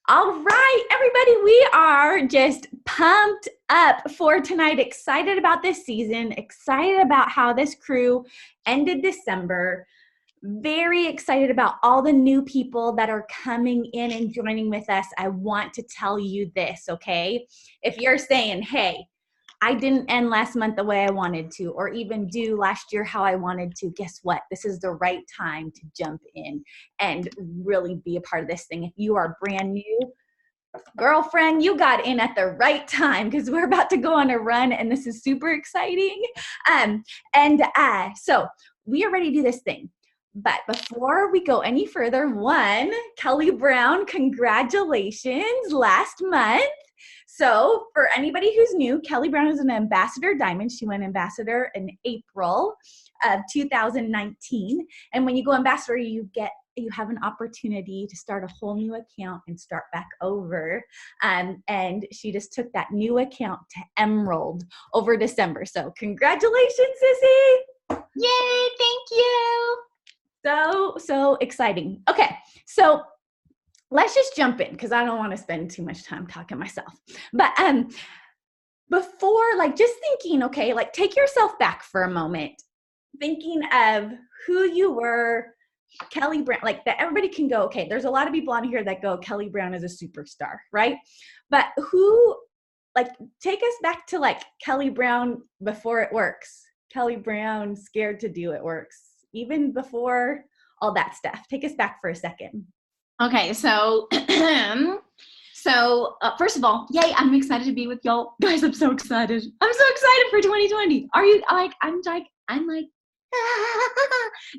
All right, everybody, we are just pumped up for tonight. Excited about this season, excited about how this crew ended December. Very excited about all the new people that are coming in and joining with us. I want to tell you this, okay? If you're saying, hey, I didn't end last month the way I wanted to, or even do last year how I wanted to, guess what? This is the right time to jump in and really be a part of this thing. If you are brand new, girlfriend, you got in at the right time because we're about to go on a run and this is super exciting. So we are ready to do this thing. But before we go any further, Kellie Brown, congratulations last month. So for anybody who's new, Kellie Brown is an Ambassador Diamond. She went Ambassador in April of 2019. And when you go Ambassador, you have an opportunity to start a whole new account and start back over. And she just took that new account to Emerald over December. So congratulations, Sissy. Yay, thank you. So exciting. Okay, so let's just jump in because I don't want to spend too much time talking myself. But before, just thinking, okay, take yourself back for a moment, thinking of who you were, Kellie Brown, that everybody can go, okay, there's a lot of people on here that go, Kellie Brown is a superstar, right? But who, take us back to Kellie Brown before it works. Kellie Brown scared to do it works. Even before all that stuff. Take us back for a second. Okay, so first of all, yay, I'm excited to be with y'all. Guys, I'm so excited. I'm so excited for 2020. Are you I'm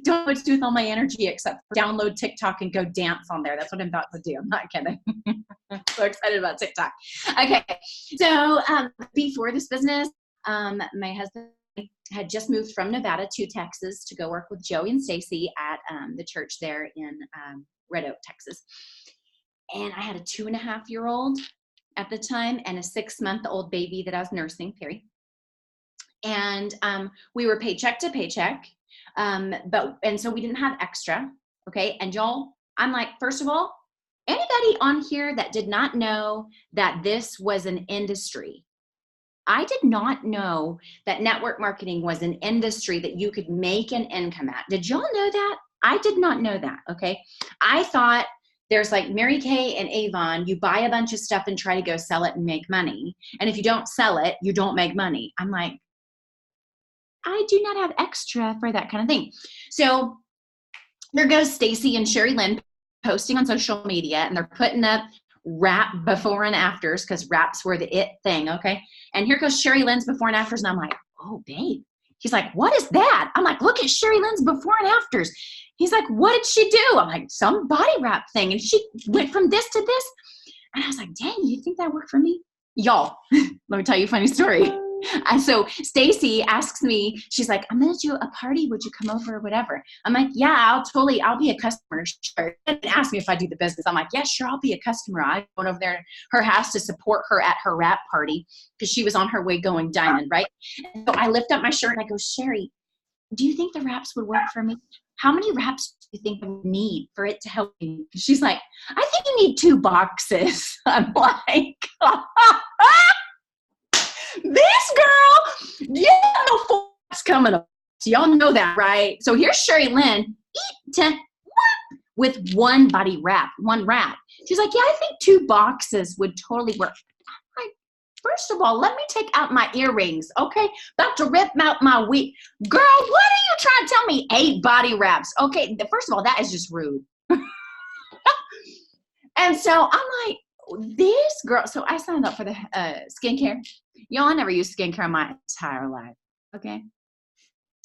don't know what to do with all my energy except for download TikTok and go dance on there. That's what I'm about to do. I'm not kidding. I'm so excited about TikTok. Okay, so before this business, my husband had just moved from Nevada to Texas to go work with Joey and Stacy at the church there in Red Oak, Texas. And I had a 2.5-year-old at the time and a 6-month-old baby that I was nursing, Perry. And we were paycheck to paycheck, and so we didn't have extra, okay? And y'all, I'm like, first of all, anybody on here that did not know that this was an industry? I did not know that network marketing was an industry that you could make an income at. Did y'all know that? I did not know that, okay? I thought there's Mary Kay and Avon, you buy a bunch of stuff and try to go sell it and make money. And if you don't sell it, you don't make money. I'm like, I do not have extra for that kind of thing. So there goes Stacy and Sherry Lynn posting on social media, and they're putting up wrap before and afters because wraps were the it thing, okay? And here goes Sherry Lynn's before and afters, and I'm like, oh, babe. He's like, what is that? I'm like, look at Sherry Lynn's before and afters. He's like, what did she do? I'm like, some body wrap thing. And she went from this to this. And I was like, dang, you think that worked for me? Y'all, let me tell you a funny story. And so Stacy asks me, she's like, I'm going to do a party. Would you come over or whatever? I'm like, yeah, I'll be a customer. Sure. And ask me if I do the business. I'm like, yeah, sure. I'll be a customer. I went over there to her house to support her at her wrap party because she was on her way going diamond, right? And so I lift up my shirt and I go, Sherry, do you think the wraps would work for me? How many wraps do you think I would need for it to help me? She's like, I think you need 2 boxes. I'm like, this girl, yeah, no force coming up. So y'all know that, right? So here's Sherry Lynn with one body wrap, one wrap. She's like, yeah, I think 2 boxes would totally work. I'm like, first of all, let me take out my earrings, okay? About to rip out my wig. Girl, what are you trying to tell me? 8 body wraps. Okay, first of all, that is just rude. And so I'm like, this girl, so I signed up for the skincare. Y'all, I never used skincare in my entire life, okay?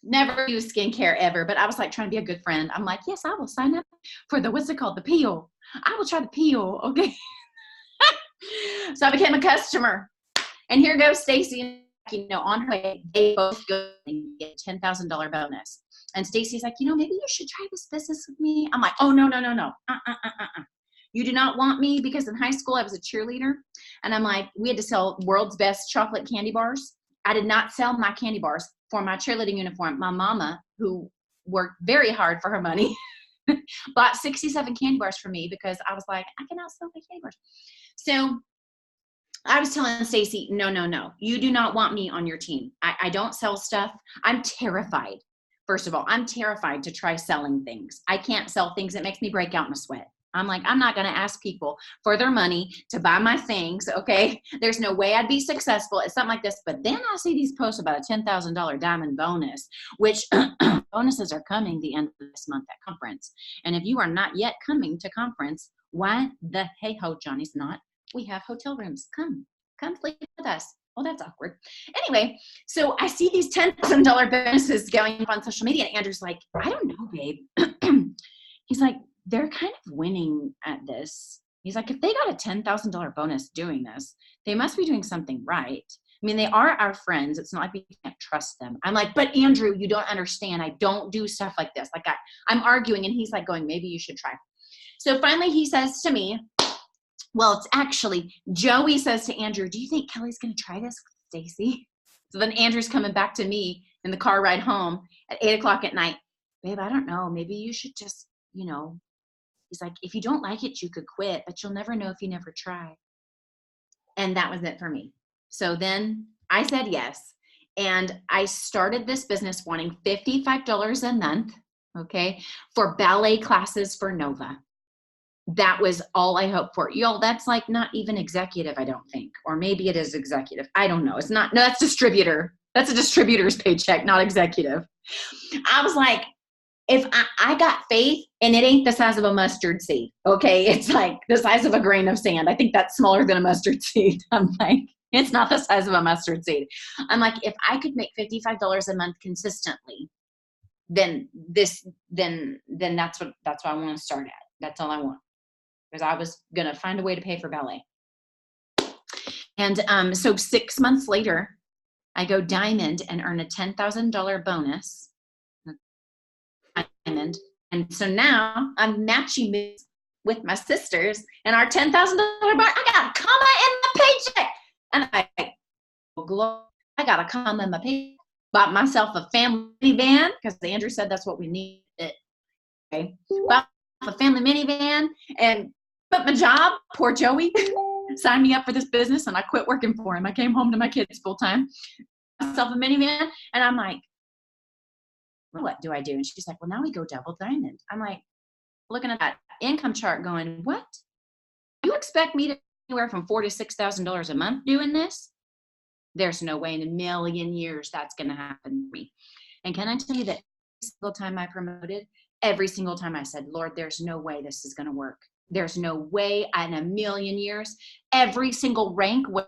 Never used skincare ever, but I was trying to be a good friend. I'm like, yes, I will sign up for what's it called? The peel. I will try the peel, okay? So I became a customer. And here goes Stacy, on her way, they both go and get a $10,000 bonus. And Stacy's like, maybe you should try this business with me. I'm like, oh, no. You do not want me because in high school I was a cheerleader and I'm like, we had to sell world's best chocolate candy bars. I did not sell my candy bars for my cheerleading uniform. My mama, who worked very hard for her money, bought 67 candy bars for me because I was like, I can outsell my candy bars. So I was telling Stacy, no, you do not want me on your team. I don't sell stuff. I'm terrified. First of all, I'm terrified to try selling things. I can't sell things. It makes me break out in a sweat. I'm like, I'm not going to ask people for their money to buy my things. Okay. There's no way I'd be successful at something like this. But then I see these posts about a $10,000 diamond bonus, which bonuses are coming the end of this month at conference. And if you are not yet coming to conference, why the hey ho, Johnny's not? We have hotel rooms. Come sleep with us. Oh, that's awkward. Anyway, so I see these $10,000 bonuses going up on social media, and Andrew's like, I don't know, babe. He's like, they're kind of winning at this. He's like, if they got a $10,000 bonus doing this, they must be doing something right. I mean, they are our friends. It's not like we can't trust them. I'm like, but Andrew, you don't understand. I don't do stuff like this. Like I'm arguing, and he's like going, maybe you should try. So finally he says to me, well, it's actually, Joey says to Andrew, do you think Kelly's going to try this with Stacy? So then Andrew's coming back to me in the car ride home at 8:00 at night. Babe, I don't know. Maybe you should just, he's like, if you don't like it, you could quit, but you'll never know if you never try. And that was it for me. So then I said yes. And I started this business wanting $55 a month, okay, for ballet classes for Nova. That was all I hoped for. Y'all, that's like not even executive, I don't think. Or maybe it is executive. I don't know. It's not. No, that's distributor. That's a distributor's paycheck, not executive. I was like, if I got faith, and it ain't the size of a mustard seed, okay? It's like the size of a grain of sand. I think that's smaller than a mustard seed. I'm like, it's not the size of a mustard seed. I'm like, if I could make $55 a month consistently, then that's what I want to start at. That's all I want. Because I was going to find a way to pay for ballet. And so 6 months later, I go diamond and earn a $10,000 bonus. Diamond. And so now I'm matching with my sisters, and our $10,000 bar, I got a comma in the paycheck. And I got a comma in my paycheck. Bought myself a family minivan because Andrew said that's what we needed. Okay. Bought a family minivan and quit my job. Poor Joey signed me up for this business, and I quit working for him. I came home to my kids full time. Myself a minivan, and I'm like, what do I do? And she's like, well, now we go double diamond. I'm like, looking at that income chart going, what? You expect me to anywhere from $4,000 to $6,000 a month doing this? There's no way in a million years that's going to happen to me. And can I tell you that every single time I promoted, every single time I said, Lord, there's no way this is going to work. There's no way in a million years. Every single rank was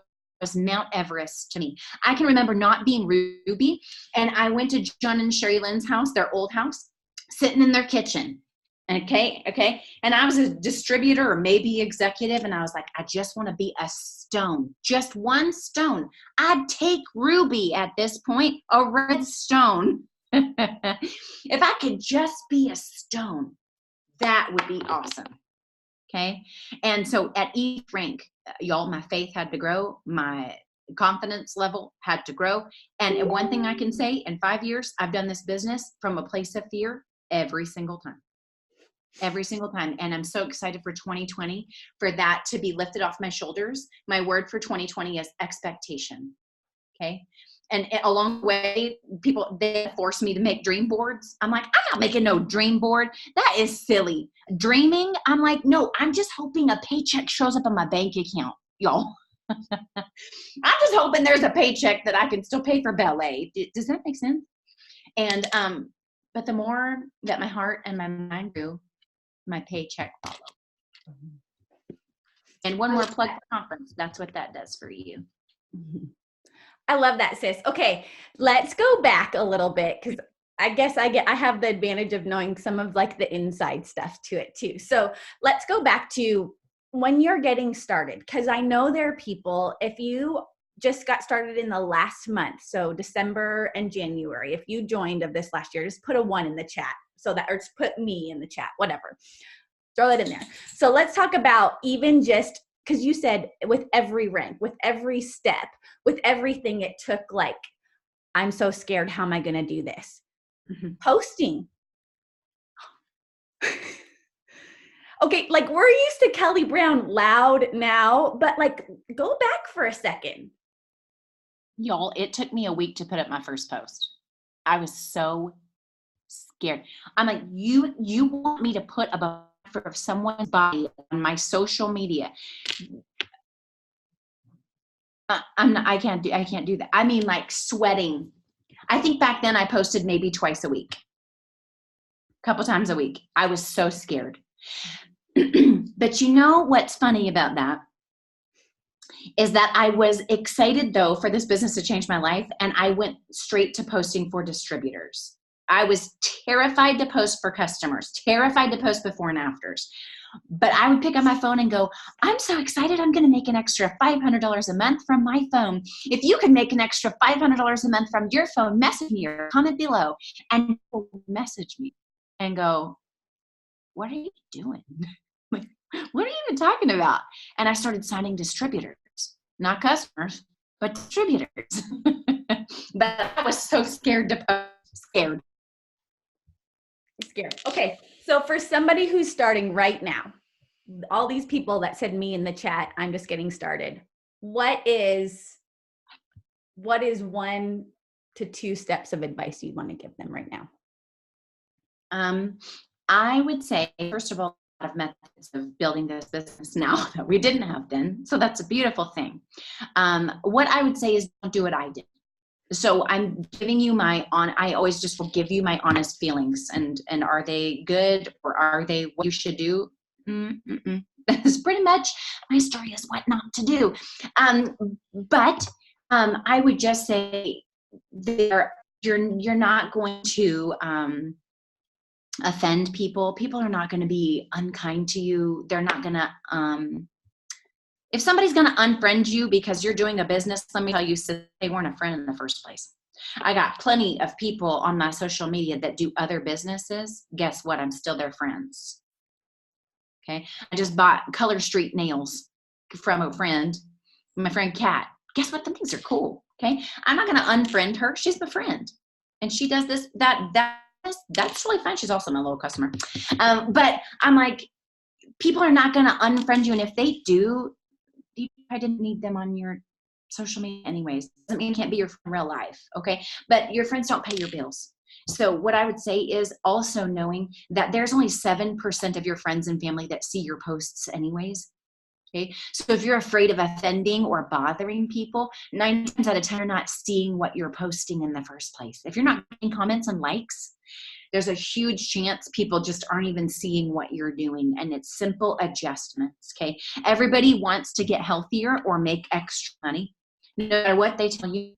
Mount Everest to me. I can remember not being Ruby, and I went to John and Sherry Lynn's house, their old house, sitting in their kitchen. Okay. And I was a distributor or maybe executive, and I was like, I just want to be a stone, just one stone. I'd take Ruby at this point, a red stone. If I could just be a stone, that would be awesome. Okay. And so at each rank, y'all, my faith had to grow. My confidence level had to grow. And one thing I can say, in 5 years, I've done this business from a place of fear every single time. Every single time. And I'm so excited for 2020 for that to be lifted off my shoulders. My word for 2020 is expectation. Okay. And along the way, they force me to make dream boards. I'm like, I'm not making no dream board. That is silly. Dreaming, I'm like, no, I'm just hoping a paycheck shows up on my bank account, y'all. I'm just hoping there's a paycheck that I can still pay for ballet. Does that make sense? And, but the more that my heart and my mind grew, my paycheck followed. And one more plug for conference. That's what that does for you. I love that, sis. Okay, let's go back a little bit, because I guess I have the advantage of knowing some of like the inside stuff to it too. So let's go back to when you're getting started, because I know there are people, if you just got started in the last month, so December and January, if you joined of this last year, just put a 1 in the chat, or just put me in the chat, whatever. Throw it in there. So let's talk about even just, because you said with every rank, with every step, with everything, it took like, I'm so scared. How am I going to do this? Mm-hmm. Posting. Okay, like we're used to Kellie Brown loud now, but like go back for a second. Y'all, it took me a week to put up my first post. I was so scared. I'm like, you want me to put a buffer of someone's body on my social media? I can't do that. I mean, like sweating. I think back then I posted maybe twice a week, a couple times a week. I was so scared. But you know what's funny about that is that I was excited though for this business to change my life, and I went straight to posting for distributors. I was terrified to post for customers, terrified to post before and afters. But I would pick up my phone and go, I'm so excited, I'm going to make an extra $500 a month from my phone. If you could make an extra $500 a month from your phone, message me or comment below. And people would message me and go, what are you doing? What are you even talking about? And I started signing distributors, not customers, but distributors. But I was so scared to post, scared. Okay, so for somebody who's starting right now, all these people that said me in the chat, I'm just getting started. What is 1 to 2 steps of advice you'd want to give them right now? I would say, first of all, a lot of methods of building this business now that we didn't have then. So that's a beautiful thing. What I would say is don't do what I did. So I'm giving you I always just will give you my honest feelings, and are they good or are they what you should do? That's pretty much my story is what not to do. But I would just say you're not going to offend people. People are not going to be unkind to you. They're not going to if somebody's going to unfriend you because you're doing a business, let me tell you, so they weren't a friend in the first place. I got plenty of people on my social media that do other businesses. Guess what? I'm still their friends. Okay. I just bought Color Street nails from a friend, my friend Kat. Guess what? The things are cool. Okay. I'm not going to unfriend her. She's my friend. And she does this, that's really fun. She's also my little customer. But I'm like, people are not going to unfriend you. And if they do, I didn't need them on your social media anyways. Doesn't mean it can't be your friend in real life, okay? But your friends don't pay your bills. So what I would say is also knowing that there's only 7% of your friends and family that see your posts anyways, okay? So if you're afraid of offending or bothering people, 9 times out of 10 are not seeing what you're posting in the first place. If you're not getting comments and likes, there's a huge chance people just aren't even seeing what you're doing, and it's simple adjustments, okay? Everybody wants to get healthier or make extra money, no matter what they tell you.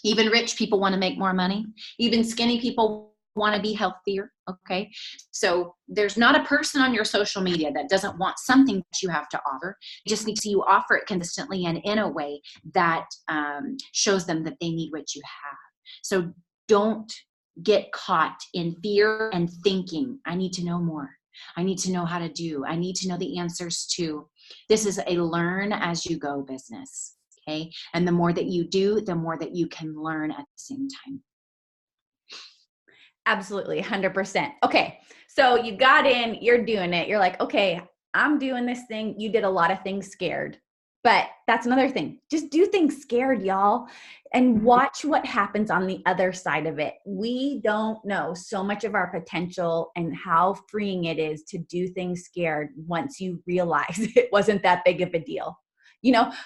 Even rich people want to make more money. Even skinny people want to be healthier, okay? So there's not a person on your social media that doesn't want something that you have to offer. You just need to see you offer it consistently and in a way that shows them that they need what you have. So don't get caught in fear and thinking, I need to know more. I need to know how to do. I need to know the answers to. This is a learn as you go business, okay? And the more that you do, the more that you can learn at the same time. Absolutely, 100%. Okay, so you got in, you're doing it. You're like, okay, I'm doing this thing. You did a lot of things scared. But that's another thing. Just do things scared, y'all, and watch what happens on the other side of it. We don't know so much of our potential and how freeing it is to do things scared once you realize it wasn't that big of a deal.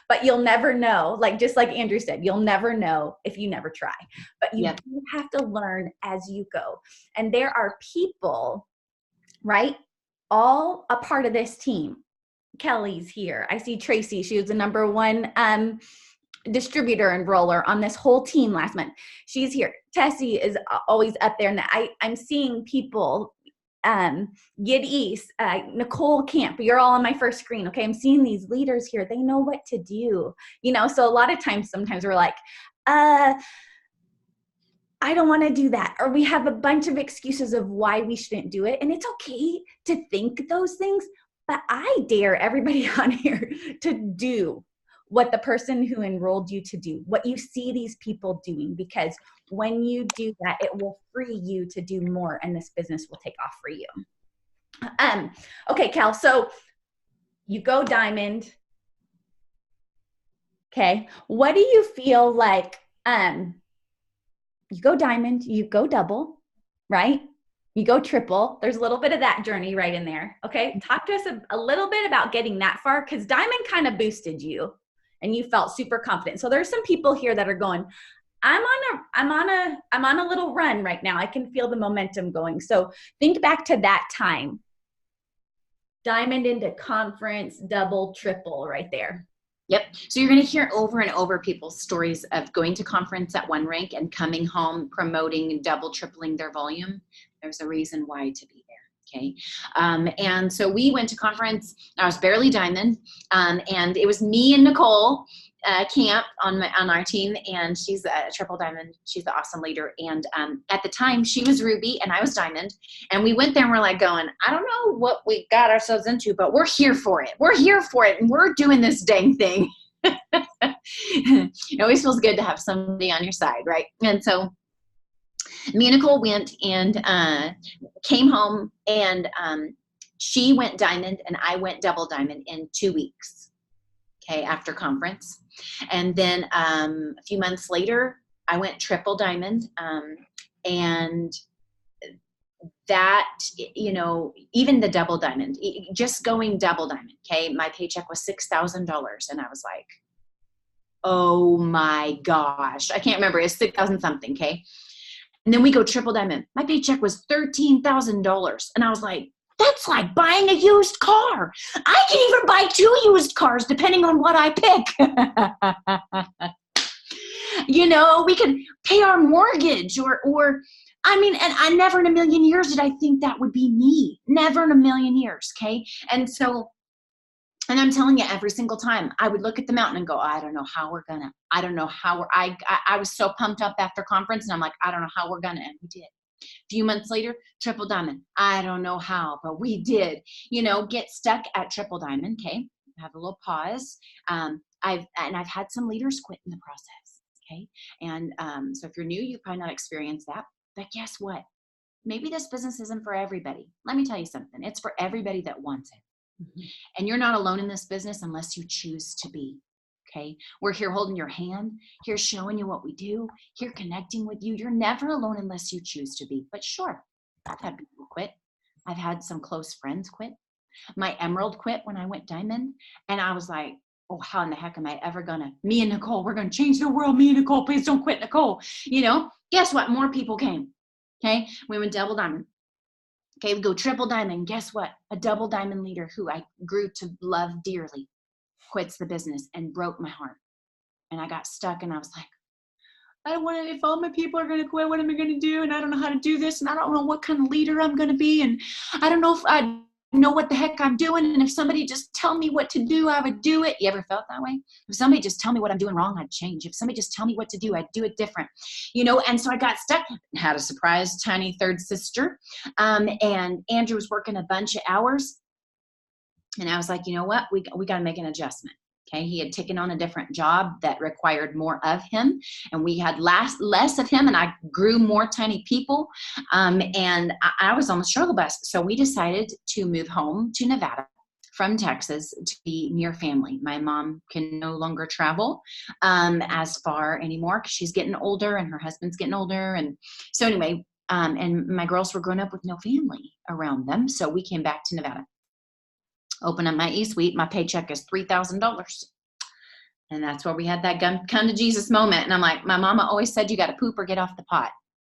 But you'll never know. Like, just like Andrew said, you'll never know if you never try. But you do have to learn as you go. And there are people, right, all a part of this team. Kellie's here. I see Tracy. She was the #1 distributor enroller on this whole team last month. She's here. Tessie is always up there. And I'm seeing people, Gid East, Nicole Camp, you're all on my first screen. Okay. I'm seeing these leaders here. They know what to do, so a lot of times, sometimes we're like, I don't want to do that. Or we have a bunch of excuses of why we shouldn't do it. And it's okay to think those things. But I dare everybody on here to do what the person who enrolled you to do, what you see these people doing, because when you do that, it will free you to do more and this business will take off for you. Okay, Cal. So you go diamond. Okay. What do you feel like? You go diamond, you go double, right? You go triple. There's a little bit of that journey right in there. Okay. Talk to us a little bit about getting that far, because diamond kind of boosted you and you felt super confident. So there's some people here that are going, I'm on a little run right now. I can feel the momentum going. So think back to that time. Diamond into conference, double, triple right there. Yep. So you're going to hear over and over people's stories of going to conference at one rank and coming home, promoting and double, tripling their volume. There's a reason why to be there. Okay. And so we went to conference. I was barely diamond. And it was me and Nicole Camp on our team, and she's a triple diamond. She's the awesome leader. And at the time she was ruby and I was diamond, and we went there and we're like going, I don't know what we got ourselves into, but we're here for it. We're here for it. And we're doing this dang thing. It always feels good to have somebody on your side. Right. And so me and Nicole went and came home, and she went diamond and I went double diamond in 2 weeks. Okay. After conference. And then a few months later, I went triple diamond. And that, you know, even the double diamond, just going double diamond. Okay. My paycheck was $6,000. And I was like, oh my gosh, I can't remember. It's 6,000 something. Okay. And then we go triple diamond. My paycheck was $13,000. And I was like, that's like buying a used car. I can even buy 2 used cars depending on what I pick. You know, we can pay our mortgage or I mean, and I never in a million years did I think that would be me. Never in a million years. Okay. And so, and I'm telling you, every single time I would look at the mountain and go, I don't know how we're gonna, I don't know how I was so pumped up after conference, and I'm like, I don't know how we're gonna, and we did. A few months later, triple diamond. I don't know how, but we did, you know, get stuck at triple diamond. Okay. Have a little pause. I've had some leaders quit in the process. Okay. And so if you're new, you probably not experienced that, but guess what? Maybe this business isn't for everybody. Let me tell you something. It's for everybody that wants it. Mm-hmm. And you're not alone in this business unless you choose to be. Okay. We're here holding your hand, here showing you what we do, here connecting with you. You're never alone unless you choose to be. But sure, I've had people quit. I've had some close friends quit. My emerald quit when I went diamond. And I was like, oh, how in the heck am I ever gonna, me and Nicole, we're gonna change the world. Me and Nicole, please don't quit, Nicole. You know, guess what? More people came. Okay. We went double diamond. Okay. We go triple diamond. Guess what? A double diamond leader who I grew to love dearly quits the business and broke my heart. And I got stuck, and I was like, I don't want to, if all my people are going to quit, what am I going to do? And I don't know how to do this. And I don't know what kind of leader I'm going to be. And I don't know if I know what the heck I'm doing. And if somebody just tell me what to do, I would do it. You ever felt that way? If somebody just tell me what I'm doing wrong, I'd change. If somebody just tell me what to do, I'd do it different, you know? And so I got stuck, had a surprise tiny third sister. And Andrew was working a bunch of hours. And I was like, you know what? We got to make an adjustment. Okay. He had taken on a different job that required more of him, and we had less of him, and I grew more tiny people. And I was on the struggle bus. So we decided to move home to Nevada from Texas to be near family. My mom can no longer travel as far anymore because she's getting older and her husband's getting older. And so anyway, and my girls were growing up with no family around them. So we came back to Nevada. Open up my e-suite, my paycheck is $3,000. And that's where we had that come to Jesus moment. And I'm like, my mama always said, you got to poop or get off the pot.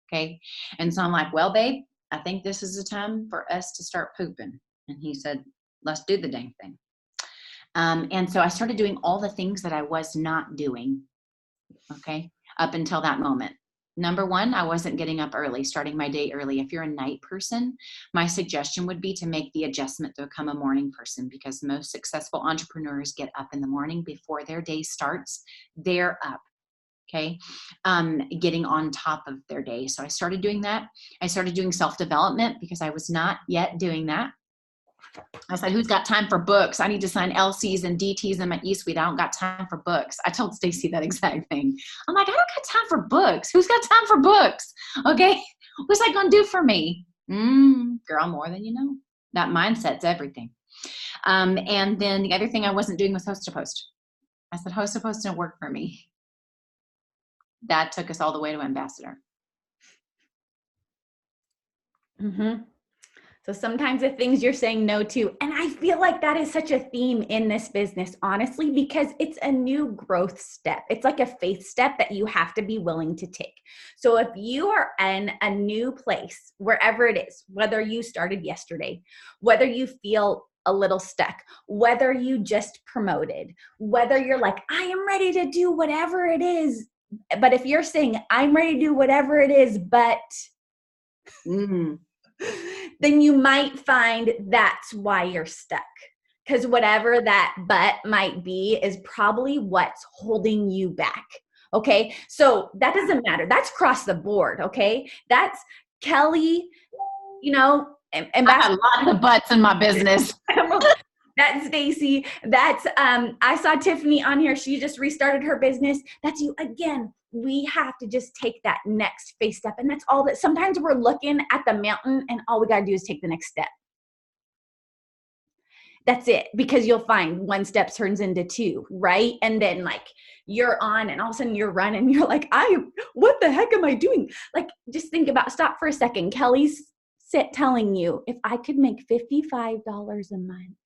Okay. And so I'm like, well, babe, I think this is the time for us to start pooping. And he said, let's do the dang thing. And so I started doing all the things that I was not doing. Okay. Up until that moment. Number one, I wasn't getting up early, starting my day early. If you're a night person, my suggestion would be to make the adjustment to become a morning person, because most successful entrepreneurs get up in the morning before their day starts. They're up, okay, getting on top of their day. So I started doing that. I started doing self-development because I was not yet doing that. I said, who's got time for books? I need to sign LCs and DTs in my e-suite. I don't got time for books. I told Stacy that exact thing. I'm like, I don't got time for books. Who's got time for books? Okay. What's that going to do for me? Girl, more than you know. That mindset's everything. And then the other thing I wasn't doing was host to post. I said, host to post didn't work for me. That took us all the way to ambassador. Mm-hmm. So sometimes the things you're saying no to, and I feel like that is such a theme in this business, honestly, because it's a new growth step. It's like a faith step that you have to be willing to take. So if you are in a new place, wherever it is, whether you started yesterday, whether you feel a little stuck, whether you just promoted, whether you're like, I am ready to do whatever it is. But if you're saying, I'm ready to do whatever it is, but then you might find that's why you're stuck. Because whatever that but might be is probably what's holding you back. Okay. So that doesn't matter. That's across the board. Okay. That's Kellie, you know, I have lots of butts in my business. That's Stacy. That's I saw Tiffany on here. She just restarted her business. That's you again. We have to just take that next phase step. And that's all that sometimes we're looking at the mountain and all we got to do is take the next step. That's it. Because you'll find one step turns into two, right? And then like you're on and all of a sudden you're running. You're like, what the heck am I doing? Like, just think about, stop for a second. Kellie's telling you, if I could make $55 a month,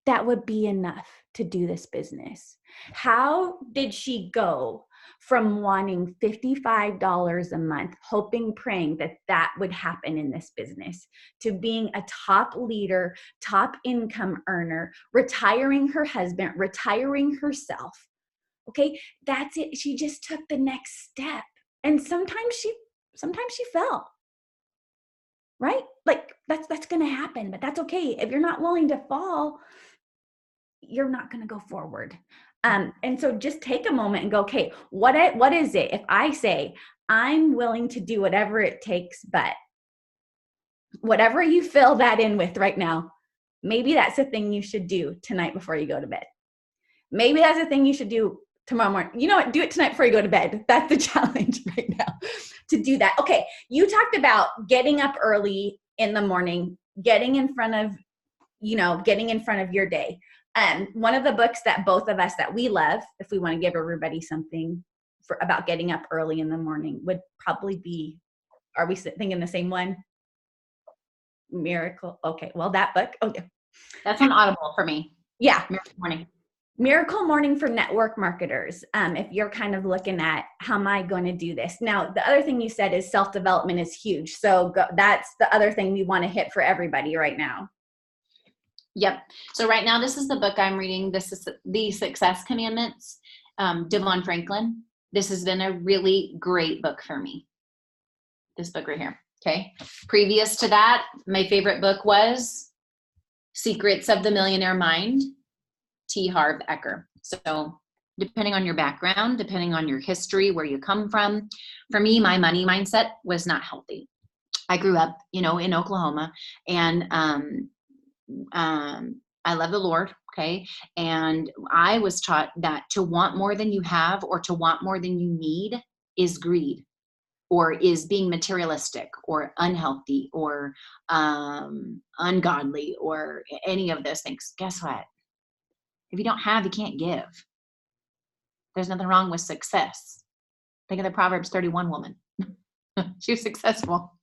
that would be enough to do this business. How did she go from wanting $55 a month, hoping, praying that that would happen in this business, to being a top leader, top income earner, retiring her husband, retiring herself? Okay, that's it. She just took the next step. And sometimes she fell. Right? Like that's going to happen, but that's okay. If you're not willing to fall, you're not going to go forward. And so just take a moment and go, okay, what is it? If I say, I'm willing to do whatever it takes, but whatever you fill that in with right now, maybe that's the thing you should do tonight before you go to bed. Maybe that's the thing you should do tomorrow morning. You know what? Do it tonight before you go to bed. That's the challenge right now, to do that. Okay. You talked about getting up early in the morning, getting in front of your day. One of the books that both of us that we love, if we want to give everybody something about getting up early in the morning, would probably be, are we thinking the same one? Miracle. Okay. Well, that book. Oh yeah. That's on Audible for me. Yeah. Miracle Morning for network marketers. If you're kind of looking at how am I going to do this? Now, the other thing you said is self-development is huge. So that's the other thing we want to hit for everybody right now. Yep. So right now, this is the book I'm reading. This is The Success Commandments, Devon Franklin. This has been a really great book for me. This book right here. Okay. Previous to that, my favorite book was Secrets of the Millionaire Mind, T. Harv Eker. So depending on your background, depending on your history, where you come from, for me, my money mindset was not healthy. I grew up, in Oklahoma, and I love the Lord. Okay. And I was taught that to want more than you have or to want more than you need is greed, or is being materialistic or unhealthy or ungodly or any of those things. Guess what? If you don't have, you can't give. There's nothing wrong with success. Think of the Proverbs 31 woman. She was successful.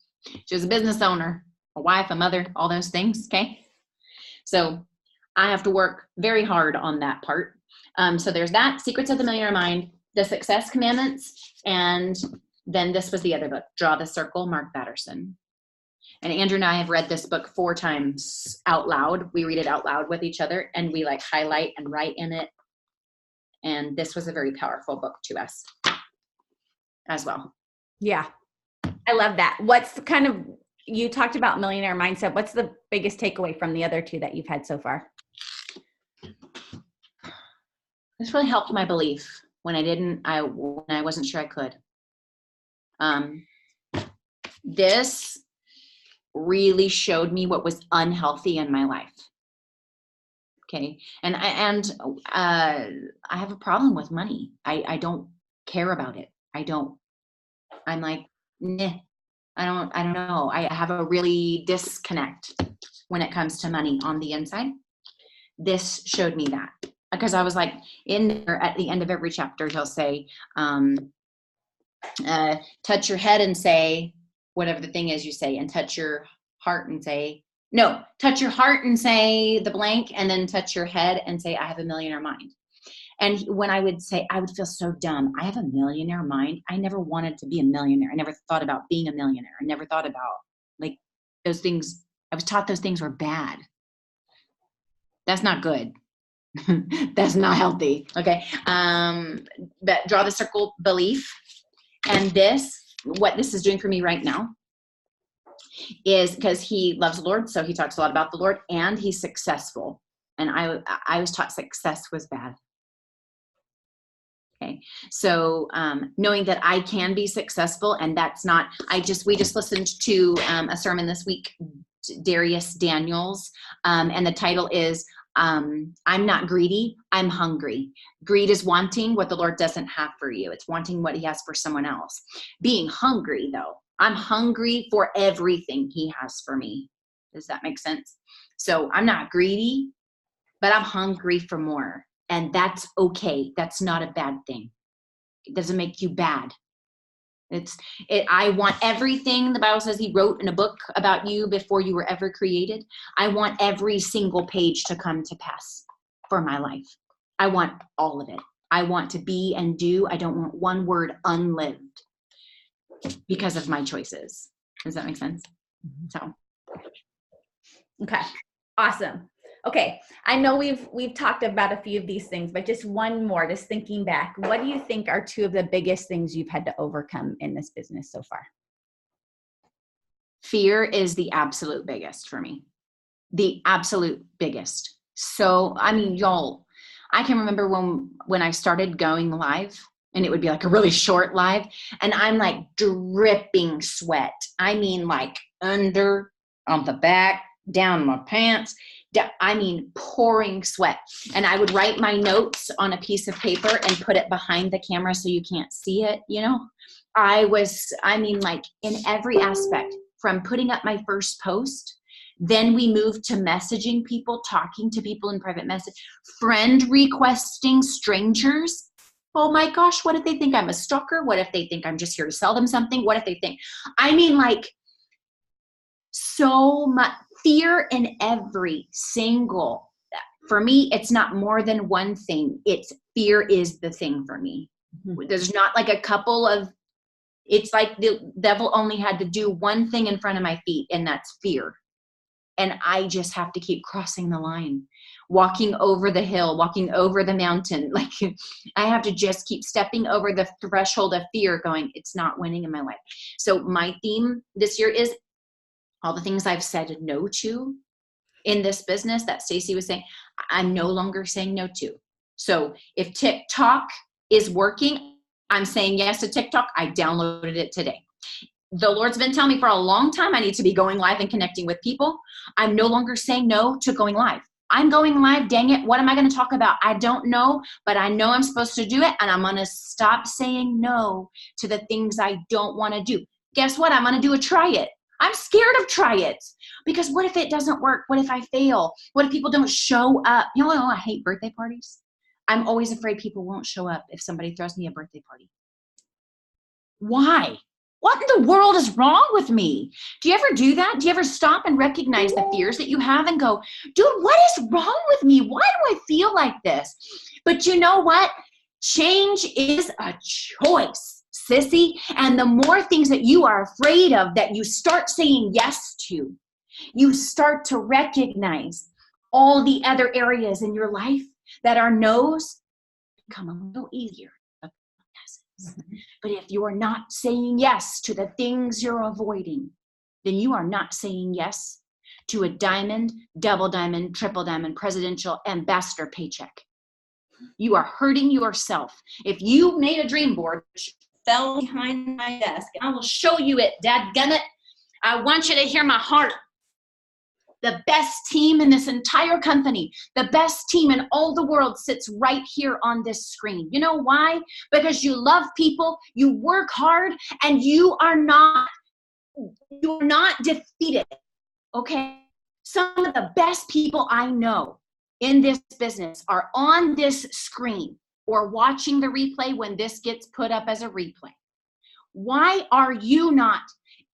She was a business owner, a wife, a mother, all those things. Okay. So I have to work very hard on that part. So there's that, Secrets of the Millionaire Mind, The Success Commandments, and then this was the other book, Draw the Circle, Mark Batterson. And Andrew and I have read this book 4 times out loud. We read it out loud with each other, and we highlight and write in it. And this was a very powerful book to us as well. Yeah. I love that. What's you talked about millionaire mindset. What's the biggest takeaway from the other 2 that you've had so far? This really helped my belief when I wasn't sure I could. This really showed me what was unhealthy in my life. Okay. And I have a problem with money. I don't care about it. I'm like, nah. I don't know. I have a really disconnect when it comes to money on the inside. This showed me that, because I was like, in there at the end of every chapter, he'll say, touch your head and say whatever the thing is you say, and touch your heart and say, no, touch your heart and say the blank, and then touch your head and say, I have a millionaire mind. And when I would say, I would feel so dumb. I have a millionaire mind. I never wanted to be a millionaire. I never thought about being a millionaire. I never thought about like those things. I was taught those things were bad. That's not good. That's not healthy. Okay. But draw the circle belief. And what this is doing for me right now is, because he loves the Lord. So he talks a lot about the Lord, and he's successful. And I was taught success was bad. Okay. So, knowing that I can be successful, and that's not, we just listened to a sermon this week, Darius Daniels, and the title is, I'm not greedy, I'm hungry. Greed is wanting what the Lord doesn't have for you. It's wanting what he has for someone else. Being hungry, though, I'm hungry for everything he has for me. Does that make sense? So I'm not greedy, but I'm hungry for more. And that's okay. That's not a bad thing. It doesn't make you bad. I want everything the Bible says he wrote in a book about you before you were ever created. I want every single page to come to pass for my life. I want all of it. I want to be and do. I don't want one word unlived because of my choices. Does that make sense? So. Okay. Awesome. Okay. I know we've talked about a few of these things, but just one more, just thinking back, what do you think are two of the biggest things you've had to overcome in this business so far? Fear is the absolute biggest for me. The absolute biggest. So, I mean, y'all, I can remember when I started going live, and it would be like a really short live, and I'm like dripping sweat. I mean, like under, on the back, down my pants. I mean, pouring sweat. And I would write my notes on a piece of paper and put it behind the camera so you can't see it, you know? Like in every aspect, from putting up my first post, then we moved to messaging people, talking to people in private message, friend requesting strangers. Oh my gosh, what if they think I'm a stalker? What if they think I'm just here to sell them something? What if they think, I mean, like, so much fear in every single, for me, it's not more than one thing. It's fear is the thing for me. Mm-hmm. There's not like a couple of, it's like the devil only had to do one thing in front of my feet, and that's fear. And I just have to keep crossing the line, walking over the hill, walking over the mountain. Like I have to just keep stepping over the threshold of fear, going, it's not winning in my life. So my theme this year is all the things I've said no to in this business that Stacy was saying, I'm no longer saying no to. So if TikTok is working, I'm saying yes to TikTok. I downloaded it today. The Lord's been telling me for a long time I need to be going live and connecting with people. I'm no longer saying no to going live. I'm going live, dang it. What am I going to talk about? I don't know, but I know I'm supposed to do it, and I'm going to stop saying no to the things I don't want to do. Guess what? I'm going to do a try it. I'm scared of try it, because what if it doesn't work? What if I fail? What if people don't show up? You know, I hate birthday parties. I'm always afraid people won't show up if somebody throws me a birthday party. Why? What in the world is wrong with me? Do you ever do that? Do you ever stop and recognize the fears that you have and go, dude, what is wrong with me? Why do I feel like this? But you know what? Change is a choice, sissy. And the more things that you are afraid of that you start saying yes to, you start to recognize all the other areas in your life that are no's become a little easier. But if you are not saying yes to the things you're avoiding, then you are not saying yes to a diamond, double diamond, triple diamond, presidential ambassador paycheck. You are hurting yourself. If you made a dream board, which fell behind my desk, and I will show you it, dadgummit. I want you to hear my heart. The best team in this entire company, the best team in all the world sits right here on this screen. You know why? Because you love people, you work hard, and you are not you're not defeated, okay? Some of the best people I know in this business are on this screen or watching the replay when this gets put up as a replay. Why are you not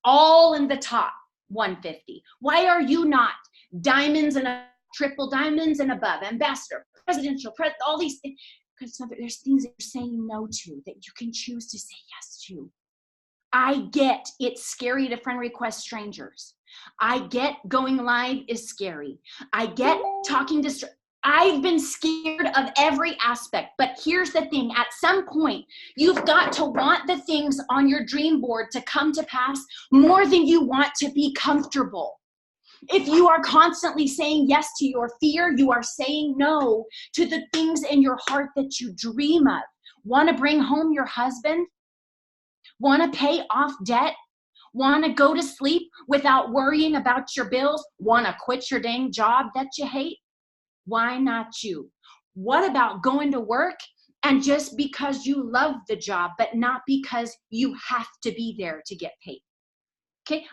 all in the top 150? Why are you not diamonds and triple diamonds and above, ambassador, presidential, all these things? Because there's things that you're saying no to that you can choose to say yes to. I get it's scary to friend request strangers. I get going live is scary. I get talking to I've been scared of every aspect, but here's the thing. At some point, you've got to want the things on your dream board to come to pass more than you want to be comfortable. If you are constantly saying yes to your fear, you are saying no to the things in your heart that you dream of. Want to bring home your husband? Want to pay off debt? Want to go to sleep without worrying about your bills? Want to quit your dang job that you hate? Why not you? What about going to work and just because you love the job, but not because you have to be there to get paid? Okay,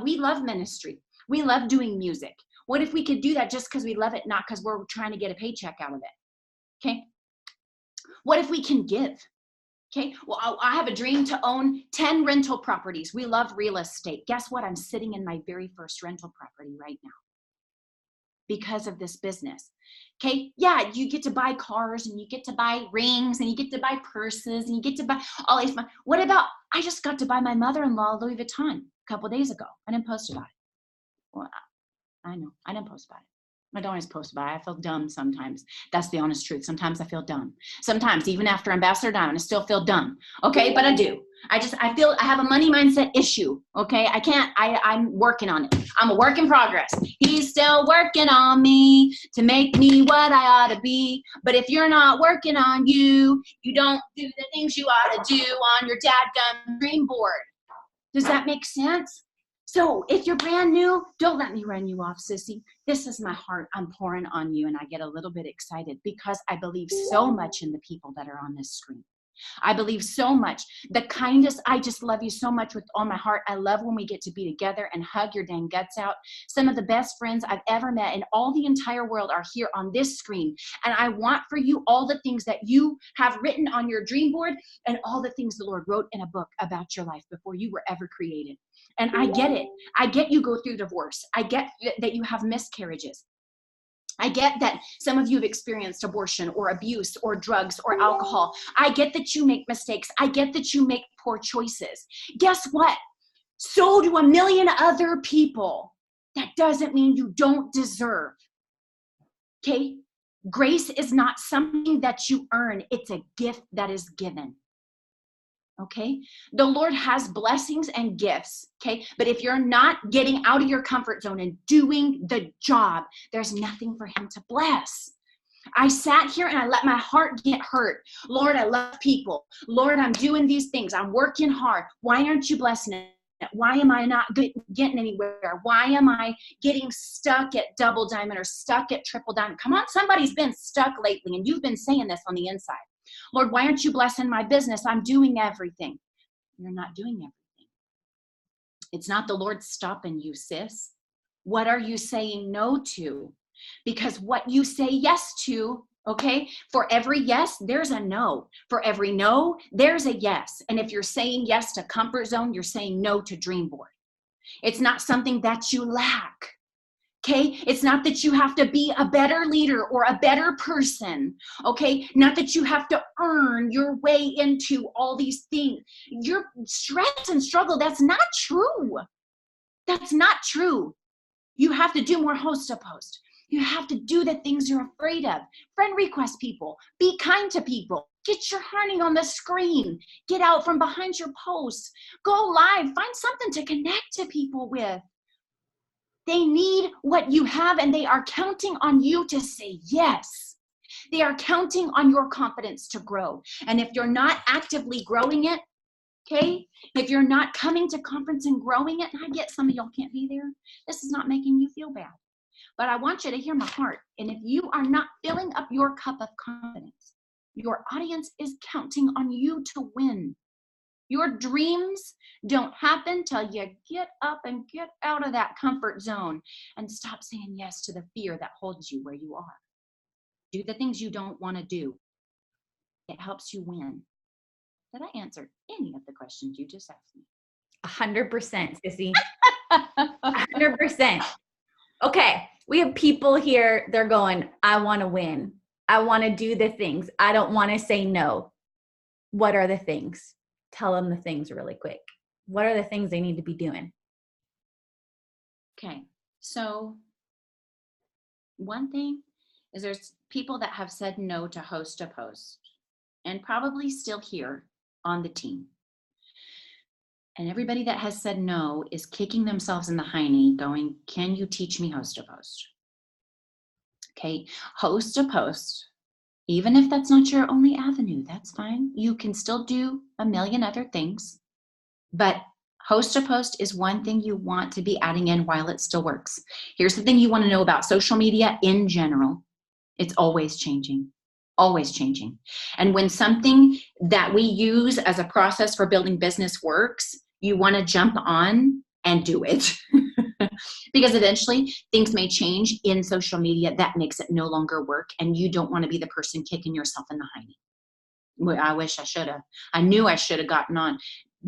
we love ministry. We love doing music. What if we could do that just because we love it, not because we're trying to get a paycheck out of it? Okay, what if we can give? Okay, well, I have a dream to own 10 rental properties. We love real estate. Guess what? I'm sitting in my very first rental property right now because of this business. Okay, yeah, you get to buy cars and you get to buy rings and you get to buy purses and you get to buy all these. What about, I just got to buy my mother-in-law Louis Vuitton a couple days ago. I didn't post about it. Well, I know, I didn't post about it. I don't always post about it. I feel dumb sometimes. That's the honest truth. Sometimes I feel dumb. Sometimes, even after Ambassador Diamond, I still feel dumb. Okay, but I do. I feel I have a money mindset issue. Okay, I'm working on it. I'm a work in progress. He's still working on me to make me what I ought to be. But if you're not working on you, you don't do the things you ought to do on your dadgum dream board. Does that make sense? So if you're brand new, don't let me run you off, sissy. This is my heart. I'm pouring on you, and I get a little bit excited because I believe so much in the people that are on this screen. I believe so much. The kindest, I just love you so much with all my heart. I love when we get to be together and hug your dang guts out. Some of the best friends I've ever met in all the entire world are here on this screen. And I want for you all the things that you have written on your dream board and all the things the Lord wrote in a book about your life before you were ever created. And I get it. I get you go through divorce. I get that you have miscarriages. I get that some of you have experienced abortion or abuse or drugs or alcohol. I get that you make mistakes. I get that you make poor choices. Guess what? So do a million other people. That doesn't mean you don't deserve. Okay? Grace is not something that you earn. It's a gift that is given. Okay, the Lord has blessings and gifts. Okay, but if you're not getting out of your comfort zone and doing the job, there's nothing for Him to bless. I sat here and I let my heart get hurt. Lord, I love people. Lord, I'm doing these things. I'm working hard. Why aren't you blessing it? Why am I not getting anywhere? Why am I getting stuck at double diamond or stuck at triple diamond? Come on, somebody's been stuck lately, and you've been saying this on the inside. Lord, why aren't you blessing my business? I'm doing everything. You're not doing everything. It's not the Lord stopping you, sis. What are you saying no to? Because what you say yes to, okay, for every yes, there's a no. For every no, there's a yes. And if you're saying yes to comfort zone, you're saying no to dream board. It's not something that you lack. Okay, it's not that you have to be a better leader or a better person. Okay, not that you have to earn your way into all these things. Your stress and struggle, that's not true. That's not true. You have to do more host to post. You have to do the things you're afraid of. Friend request people. Be kind to people. Get your honey on the screen. Get out from behind your posts. Go live. Find something to connect to people with. They need what you have, and they are counting on you to say yes. They are counting on your confidence to grow. And if you're not actively growing it, okay, if you're not coming to conference and growing it, and I get some of y'all can't be there, this is not making you feel bad. But I want you to hear my heart. And if you are not filling up your cup of confidence, your audience is counting on you to win. Your dreams don't happen till you get up and get out of that comfort zone and stop saying yes to the fear that holds you where you are. Do the things you don't want to do. It helps you win. Did I answer any of the questions you just asked me? 100%, Sissy. 100%. Okay, we have people here. They're going, I want to win. I want to do the things. I don't want to say no. What are the things? Tell them the things really quick. What are the things they need to be doing? Okay, so one thing is there's people that have said no to host a post and probably still here on the team. And everybody that has said no is kicking themselves in the hiney going, can you teach me host a post? Okay, host a post. Even if that's not your only avenue, that's fine. You can still do a million other things, but host a post is one thing you want to be adding in while it still works. Here's the thing you want to know about social media in general. It's always changing, always changing. And when something that we use as a process for building business works, you want to jump on and do it. Because eventually things may change in social media that makes it no longer work, and you don't want to be the person kicking yourself in the hiney. Well, I wish I should have. I knew I should have gotten on.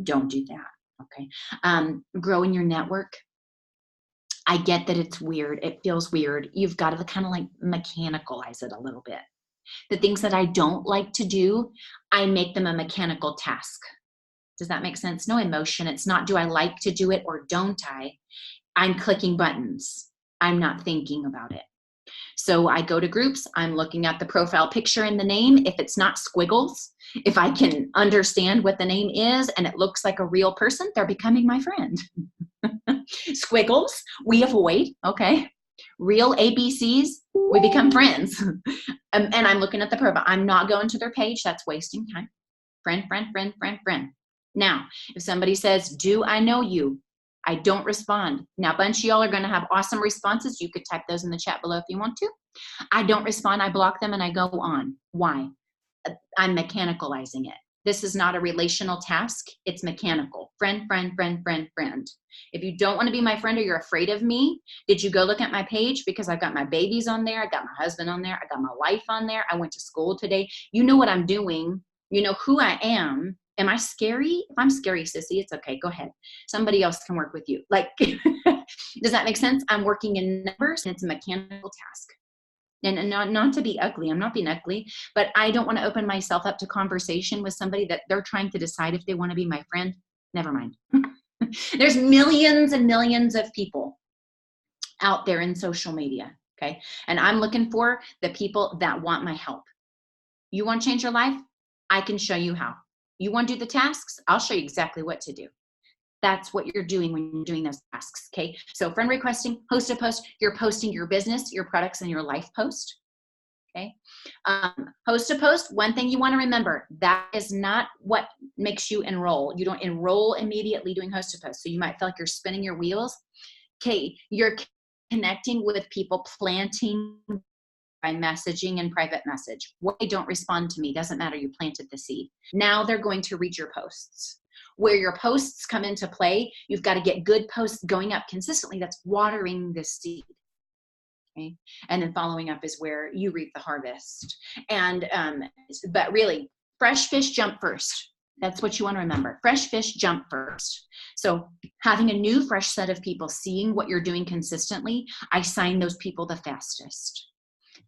Don't do that. Okay. Growing your network. I get that it's weird. It feels weird. You've got to kind of like mechanicalize it a little bit. The things that I don't like to do, I make them a mechanical task. Does that make sense? No emotion. It's not, do I like to do it or don't I? I'm clicking buttons. I'm not thinking about it. So I go to groups. I'm looking at the profile picture and the name. If it's not squiggles, if I can understand what the name is and it looks like a real person, they're becoming my friend. Squiggles, we avoid, okay? Real ABCs, we become friends. And I'm looking at the profile. I'm not going to their page. That's wasting time. Friend, friend, friend, friend, friend. Now, if somebody says, do I know you? I don't respond. Now, a bunch of y'all are going to have awesome responses. You could type those in the chat below if you want to. I don't respond. I block them and I go on. Why? I'm mechanicalizing it. This is not a relational task. It's mechanical. Friend, friend, friend, friend, friend. If you don't want to be my friend or you're afraid of me, did you go look at my page? Because I've got my babies on there. I got my husband on there. I got my life on there. I went to school today. You know what I'm doing. You know who I am. Am I scary? If I'm scary, sissy, it's okay. Go ahead. Somebody else can work with you. Like, does that make sense? I'm working in numbers and it's a mechanical task. And not to be ugly. I'm not being ugly, but I don't want to open myself up to conversation with somebody that they're trying to decide if they want to be my friend. Never mind. There's millions and millions of people out there in social media. Okay. And I'm looking for the people that want my help. You want to change your life? I can show you how. You want to do the tasks? I'll show you exactly what to do. That's what you're doing when you're doing those tasks, okay? So friend requesting, host a post, you're posting your business, your products, and your life post, okay? Host a post, one thing you want to remember, that is not what makes you enroll. You don't enroll immediately doing host a post, so you might feel like you're spinning your wheels. Okay, you're connecting with people, planting by messaging and private message. What they don't respond to me, doesn't matter, you planted the seed. Now they're going to read your posts. Where your posts come into play, you've got to get good posts going up consistently. That's watering the seed. Okay? And then following up is where you reap the harvest. And, but really, fresh fish jump first. That's what you want to remember. Fresh fish jump first. So having a new fresh set of people seeing what you're doing consistently, I sign those people the fastest.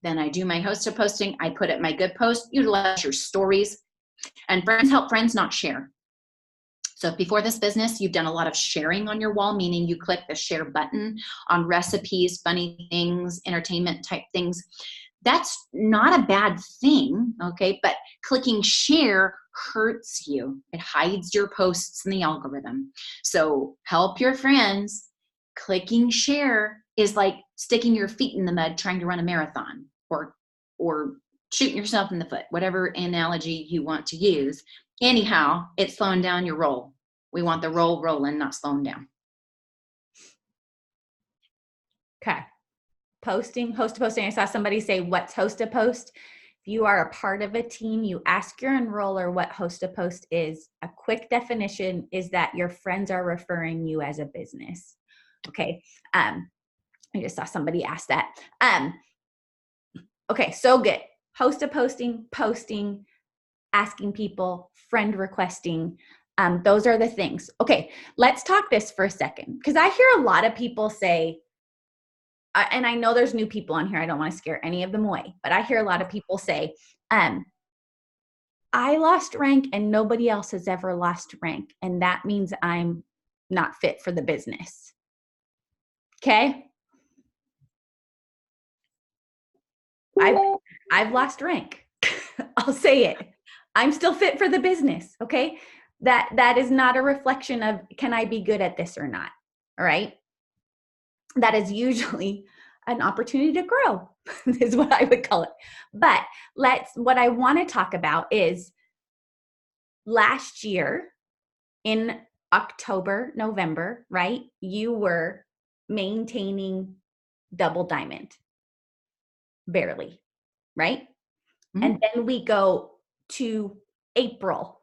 Then I do my host of posting. I put up my good post, utilize your stories, and friends help friends, not share. So before this business, you've done a lot of sharing on your wall, meaning you click the share button on recipes, funny things, entertainment type things. That's not a bad thing, okay? But clicking share hurts you. It hides your posts in the algorithm. So help your friends. Clicking share is like sticking your feet in the mud trying to run a marathon or shooting yourself in the foot, whatever analogy you want to use. Anyhow, it's slowing down your roll. We want the roll rolling, not slowing down. Okay. Posting, host a posting. I saw somebody say, what's host a post? If you are a part of a team, you ask your enroller what host a post is. A quick definition is that your friends are referring you as a business. Okay. I just saw somebody ask that. Okay, so good. Host a posting, asking people, friend requesting. Those are the things. Okay, let's talk this for a second, because I hear a lot of people say, and I know there's new people on here, I don't want to scare any of them away, but I hear a lot of people say, I lost rank and nobody else has ever lost rank, and that means I'm not fit for the business. Okay? I've lost rank. I'll say it. I'm still fit for the business. Okay. That is not a reflection of, can I be good at this or not? All right. That is usually an opportunity to grow is what I would call it. But what I want to talk about is last year in October, November, right? You were maintaining double diamond. Barely, right? Mm-hmm. And then we go to April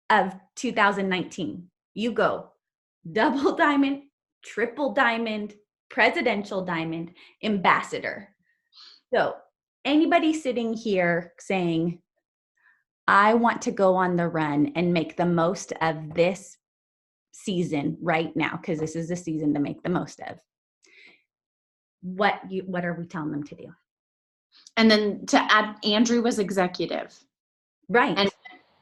of 2019. You go double diamond, triple diamond, presidential diamond, ambassador. So anybody sitting here saying, I want to go on the run and make the most of this season right now, because this is the season to make the most of. What are we telling them to do? And then to add, Andrew was executive. Right. And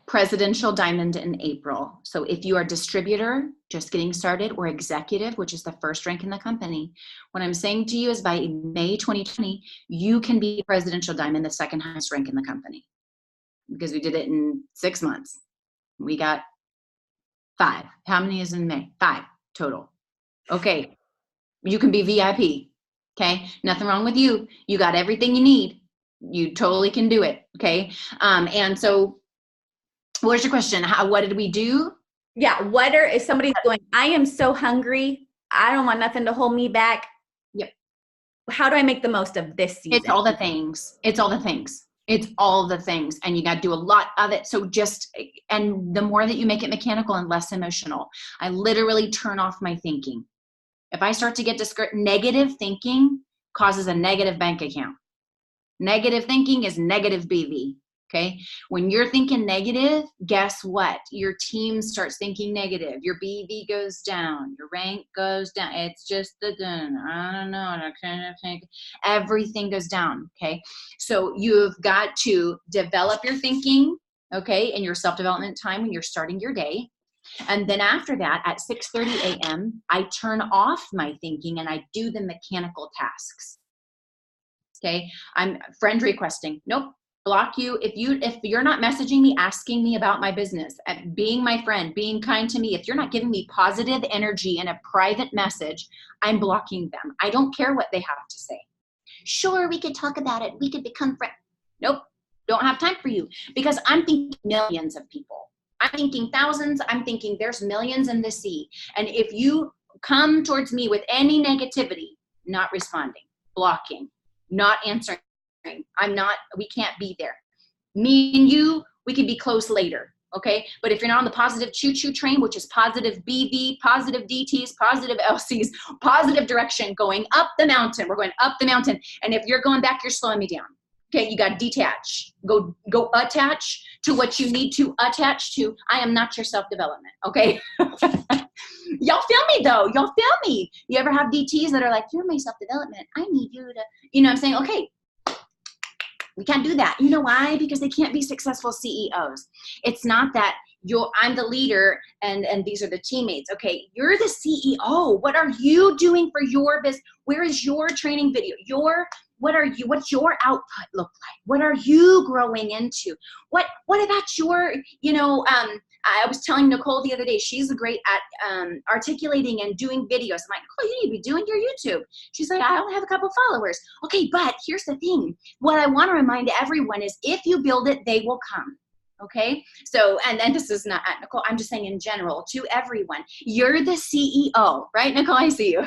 presidential diamond in April. So if you are distributor, just getting started, or executive, which is the first rank in the company, what I'm saying to you is by May 2020, you can be presidential diamond, the second highest rank in the company, because we did it in 6 months. We got 5. How many is in May? 5 total. Okay. You can be VIP. Okay. Nothing wrong with you. You got everything you need. You totally can do it. Okay. And so what's your question? What did we do? Yeah. If somebody's going, I am so hungry, I don't want nothing to hold me back. Yep. How do I make the most of this season? It's all the things. It's all the things. It's all the things. And you got to do a lot of it. So and the more that you make it mechanical and less emotional, I literally turn off my thinking. If I start to get negative thinking causes a negative bank account. Negative thinking is negative BV. Okay. When you're thinking negative, guess what? Your team starts thinking negative. Your BV goes down. Your rank goes down. It's just I don't know. I kind of think everything goes down. Okay. So you've got to develop your thinking. Okay. In your self-development time when you're starting your day. And then after that, at 6:30 a.m., I turn off my thinking and I do the mechanical tasks. Okay. I'm friend requesting. Nope. Block you. If you're not messaging me, asking me about my business, being my friend, being kind to me, if you're not giving me positive energy in a private message, I'm blocking them. I don't care what they have to say. Sure, we could talk about it. We could become friends. Nope. Don't have time for you, because I'm thinking millions of people. I'm thinking thousands. I'm thinking there's millions in the sea. And if you come towards me with any negativity, not responding, blocking, not answering, we can't be there. Me and you, we can be close later. Okay. But if you're not on the positive choo-choo train, which is positive BV, positive DTs, positive LCs, positive direction, going up the mountain, we're going up the mountain. And if you're going back, you're slowing me down. Okay, you got to detach. Go attach to what you need to attach to. I am not your self-development, okay? Y'all feel me, though. Y'all feel me. You ever have DTs that are like, you're my self-development. I need you to, I'm saying, okay, we can't do that. You know why? Because they can't be successful CEOs. It's not that I'm the leader and these are the teammates. Okay, you're the CEO. What are you doing for your business? Where is your training video? What's your output look like? What are you growing into? What about your, I was telling Nicole the other day, she's great at articulating and doing videos. I'm like, Nicole, you need to be doing your YouTube. She's like, I only have a couple followers. Okay, but here's the thing. What I want to remind everyone is if you build it, they will come. Okay. So, and then this is not at Nicole, I'm just saying in general to everyone, you're the CEO, right? Nicole, I see you.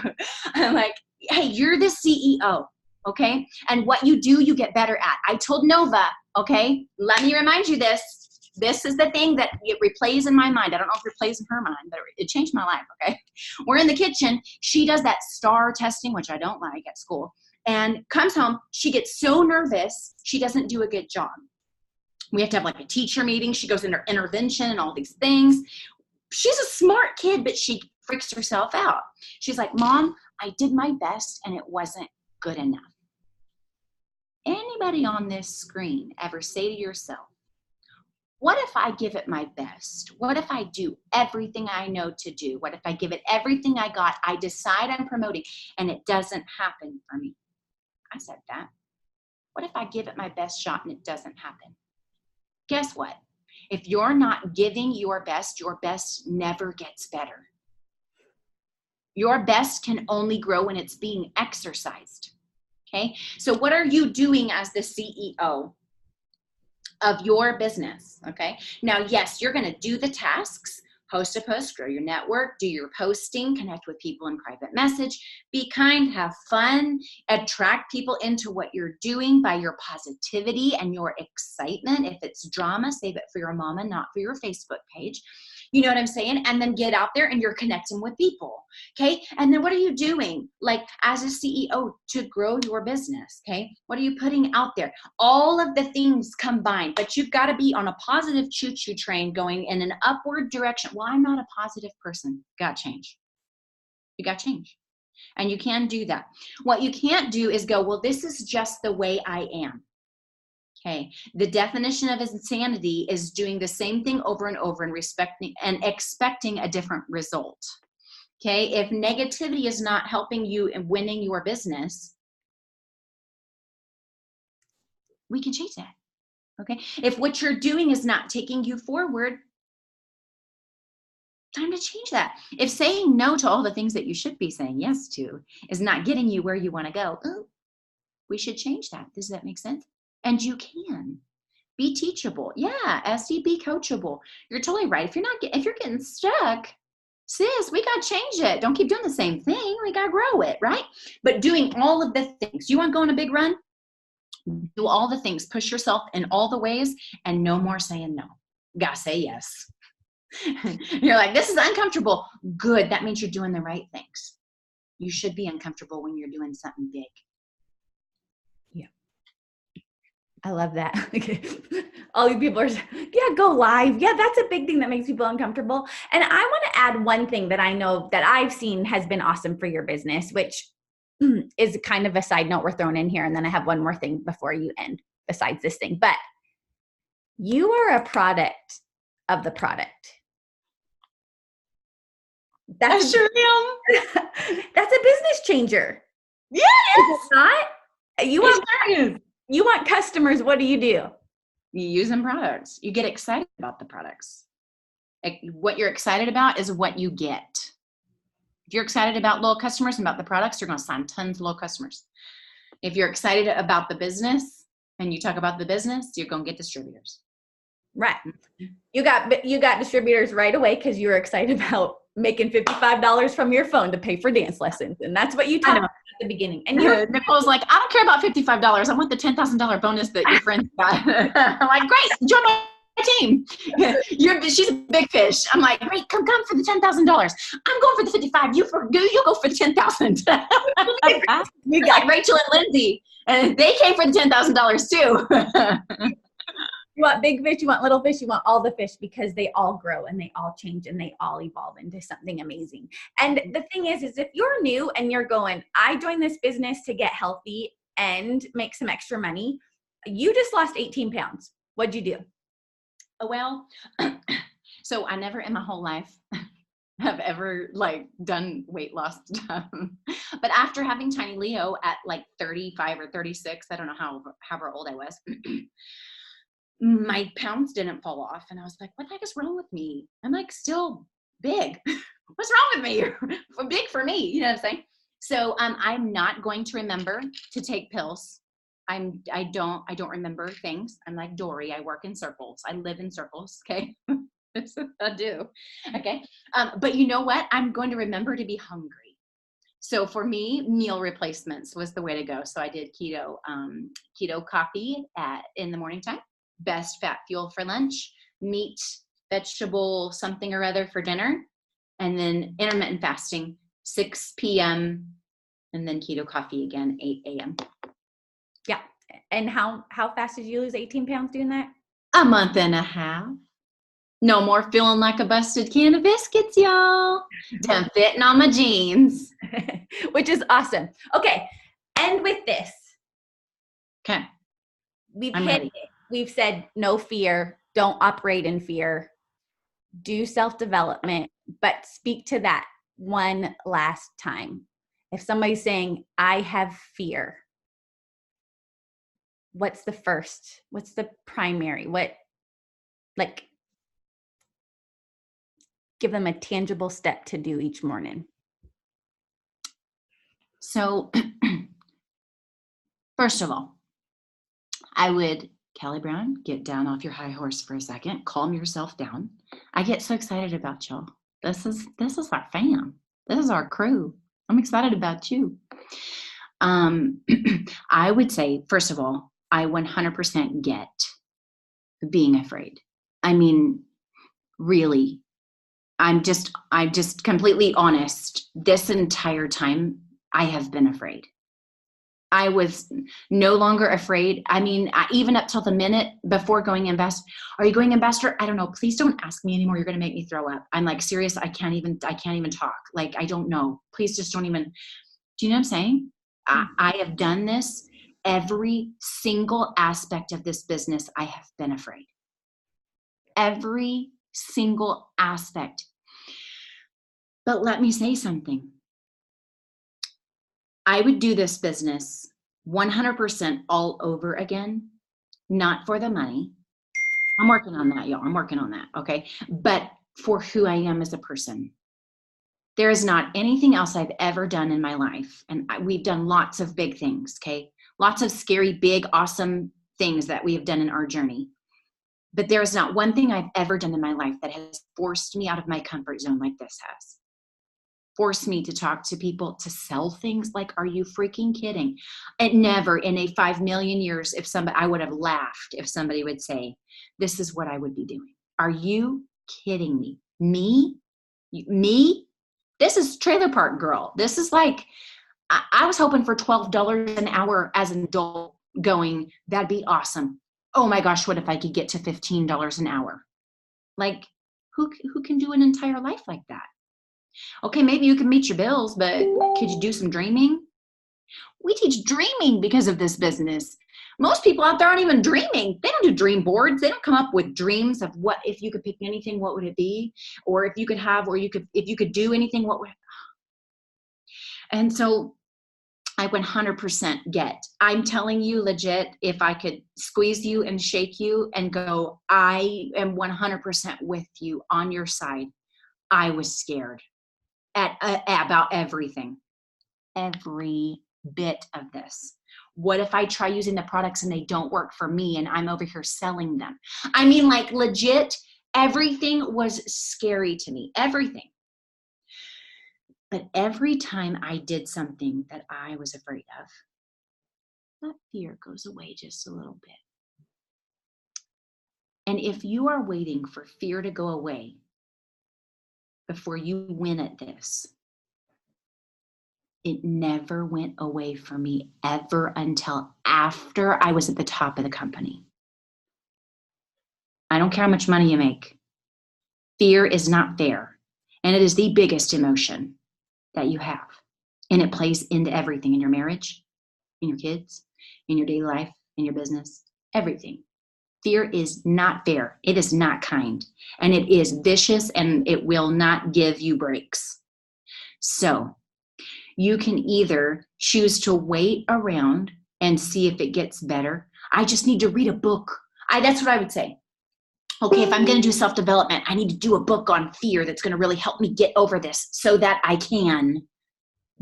I'm like, hey, you're the CEO. Okay. And what you do, you get better at. I told Nova, okay, let me remind you this. This is the thing that it replays in my mind. I don't know if it replays in her mind, but it changed my life. Okay. We're in the kitchen. She does that star testing, which I don't like at school, and comes home. She gets so nervous. She doesn't do a good job. We have to have like a teacher meeting. She goes into intervention and all these things. She's a smart kid, but she freaks herself out. She's like, Mom, I did my best and it wasn't good enough. Anybody on this screen ever say to yourself, what if I give it my best? What if I do everything I know to do? What if I give it everything I got? I decide I'm promoting and it doesn't happen for me. I said that. What if I give it my best shot and it doesn't happen? Guess what? If you're not giving your best never gets better. Your best can only grow when it's being exercised. Okay, so what are you doing as the CEO of your business? Okay, now, yes, you're going to do the tasks, host a post, grow your network, do your posting, connect with people in private message, be kind, have fun, attract people into what you're doing by your positivity and your excitement. If it's drama, save it for your mama, not for your Facebook page. You know what I'm saying? And then get out there and you're connecting with people. Okay. And then what are you doing? Like as a CEO to grow your business. Okay. What are you putting out there? All of the things combined, but you've got to be on a positive choo-choo train going in an upward direction. Well, I'm not a positive person. Got to change. You got to change. And you can do that. What you can't do is go, well, this is just the way I am. Okay, the definition of insanity is doing the same thing over and over and expecting a different result. Okay, if negativity is not helping you in winning your business, we can change that. Okay, if what you're doing is not taking you forward, time to change that. If saying no to all the things that you should be saying yes to is not getting you where you want to go, we should change that. Does that make sense? And you can be teachable. Yeah, SD, be coachable. You're totally right. If you're getting stuck, sis, we got to change it. Don't keep doing the same thing. We got to grow it, right? But doing all of the things. You want to go on a big run? Do all the things. Push yourself in all the ways and no more saying no. You got to say yes. You're like, this is uncomfortable. Good. That means you're doing the right things. You should be uncomfortable when you're doing something big. I love that. All you people are, yeah, go live. Yeah, that's a big thing that makes people uncomfortable. And I want to add one thing that I know that I've seen has been awesome for your business, which is kind of a side note we're throwing in here. And then I have one more thing before you end besides this thing. But you are a product of the product. I sure am. That's a business changer. Yes. Is it not? You want customers. What do? You use them products. You get excited about the products. What you're excited about is what you get. If you're excited about loyal customers and about the products, you're going to sign tons of loyal customers. If you're excited about the business and you talk about the business, you're going to get distributors. Right. You got distributors right away because you were excited about making $55 from your phone to pay for dance lessons. And that's what you talked about at the beginning. And Nicole's like, I don't care about $55. I want the $10,000 bonus that your friends got. I'm like, great, join my team. She's a big fish. I'm like, great, come for the $10,000. I'm going for the 55. You go for the 10,000. We got Rachel and Lindsay, and they came for the $10,000 too. You want big fish, you want little fish, you want all the fish because they all grow and they all change and they all evolve into something amazing. And the thing is if you're new and you're going, I joined this business to get healthy and make some extra money, you just lost 18 pounds. What'd you do? Well, so I never in my whole life have ever done weight loss stuff. But after having tiny Leo at 35 or 36, I don't know however old I was, my pounds didn't fall off. And I was like, what the heck is wrong with me? I'm still big. What's wrong with me? Big for me. You know what I'm saying? So I'm not going to remember to take pills. I don't remember things. I'm like Dory. I work in circles. I live in circles. Okay. That's what I do. Okay. But you know what? I'm going to remember to be hungry. So for me, meal replacements was the way to go. So I did keto coffee in the morning time, best fat fuel for lunch, meat, vegetable, something or other for dinner, and then intermittent fasting, 6 p.m., and then keto coffee again, 8 a.m. Yeah. And how fast did you lose 18 pounds doing that? A month and a half. No more feeling like a busted can of biscuits, y'all. Done fitting on my jeans. Which is awesome. Okay. End with this. Okay. We've I'm hit ready. it. We've said no fear. Don't operate in fear. Do self-development, but speak to that one last time. If somebody's saying, I have fear, what's the first? What's the primary? Give them a tangible step to do each morning. So, first of all, I would, Kellie Brown, get down off your high horse for a second, calm yourself down. I get so excited about y'all. This is our fam. This is our crew. I'm excited about you. I would say, first of all, I 100% get being afraid. I mean, really, I'm just completely honest. This entire time, I have been afraid. I was no longer afraid. I mean, even up till the minute before going ambassador, are you going ambassador? I don't know. Please don't ask me anymore. You're going to make me throw up. I'm like, serious. I can't even talk. Like, I don't know. Please just don't even, do you know what I'm saying? I have done this. Every single aspect of this business, I have been afraid. Every single aspect. But let me say something. I would do this business 100% all over again, not for the money. I'm working on that, y'all. I'm working on that, okay? But for who I am as a person. There is not anything else I've ever done in my life. And we've done lots of big things, okay? Lots of scary, big, awesome things that we have done in our journey. But there is not one thing I've ever done in my life that has forced me out of my comfort zone like this has. Forced me to talk to people, to sell things. Like, are you freaking kidding? And never in a 5 million years, I would have laughed if somebody would say, this is what I would be doing. Are you kidding me? Me? This is Trailer Park Girl. This is like, I was hoping for $12 an hour as an adult going, that'd be awesome. Oh my gosh, what if I could get to $15 an hour? Like, who can do an entire life like that? Okay, maybe you can meet your bills, but could you do some dreaming? We teach dreaming because of this business. Most people out there aren't even dreaming. They don't do dream boards. They don't come up with dreams of what, if you could pick anything, what would it be? Or if you could have, or if you could do anything, what would it? And so I 100% get. I'm telling you legit, if I could squeeze you and shake you and go, I am 100% with you on your side. I was scared about everything. Every bit of this. What if I try using the products and they don't work for me and I'm over here selling them? I mean, like, legit, everything was scary to me. Everything. But every time I did something that I was afraid of, that fear goes away just a little bit. And if you are waiting for fear to go away before you win at this, it never went away for me ever until after I was at the top of the company. I don't care how much money you make. Fear is not fair. And it is the biggest emotion that you have. And it plays into everything in your marriage, in your kids, in your daily life, in your business, everything. Fear is not fair. It is not kind. And it is vicious, and it will not give you breaks. So you can either choose to wait around and see if it gets better. I just need to read a book. That's what I would say. Okay, if I'm going to do self-development, I need to do a book on fear that's going to really help me get over this so that I can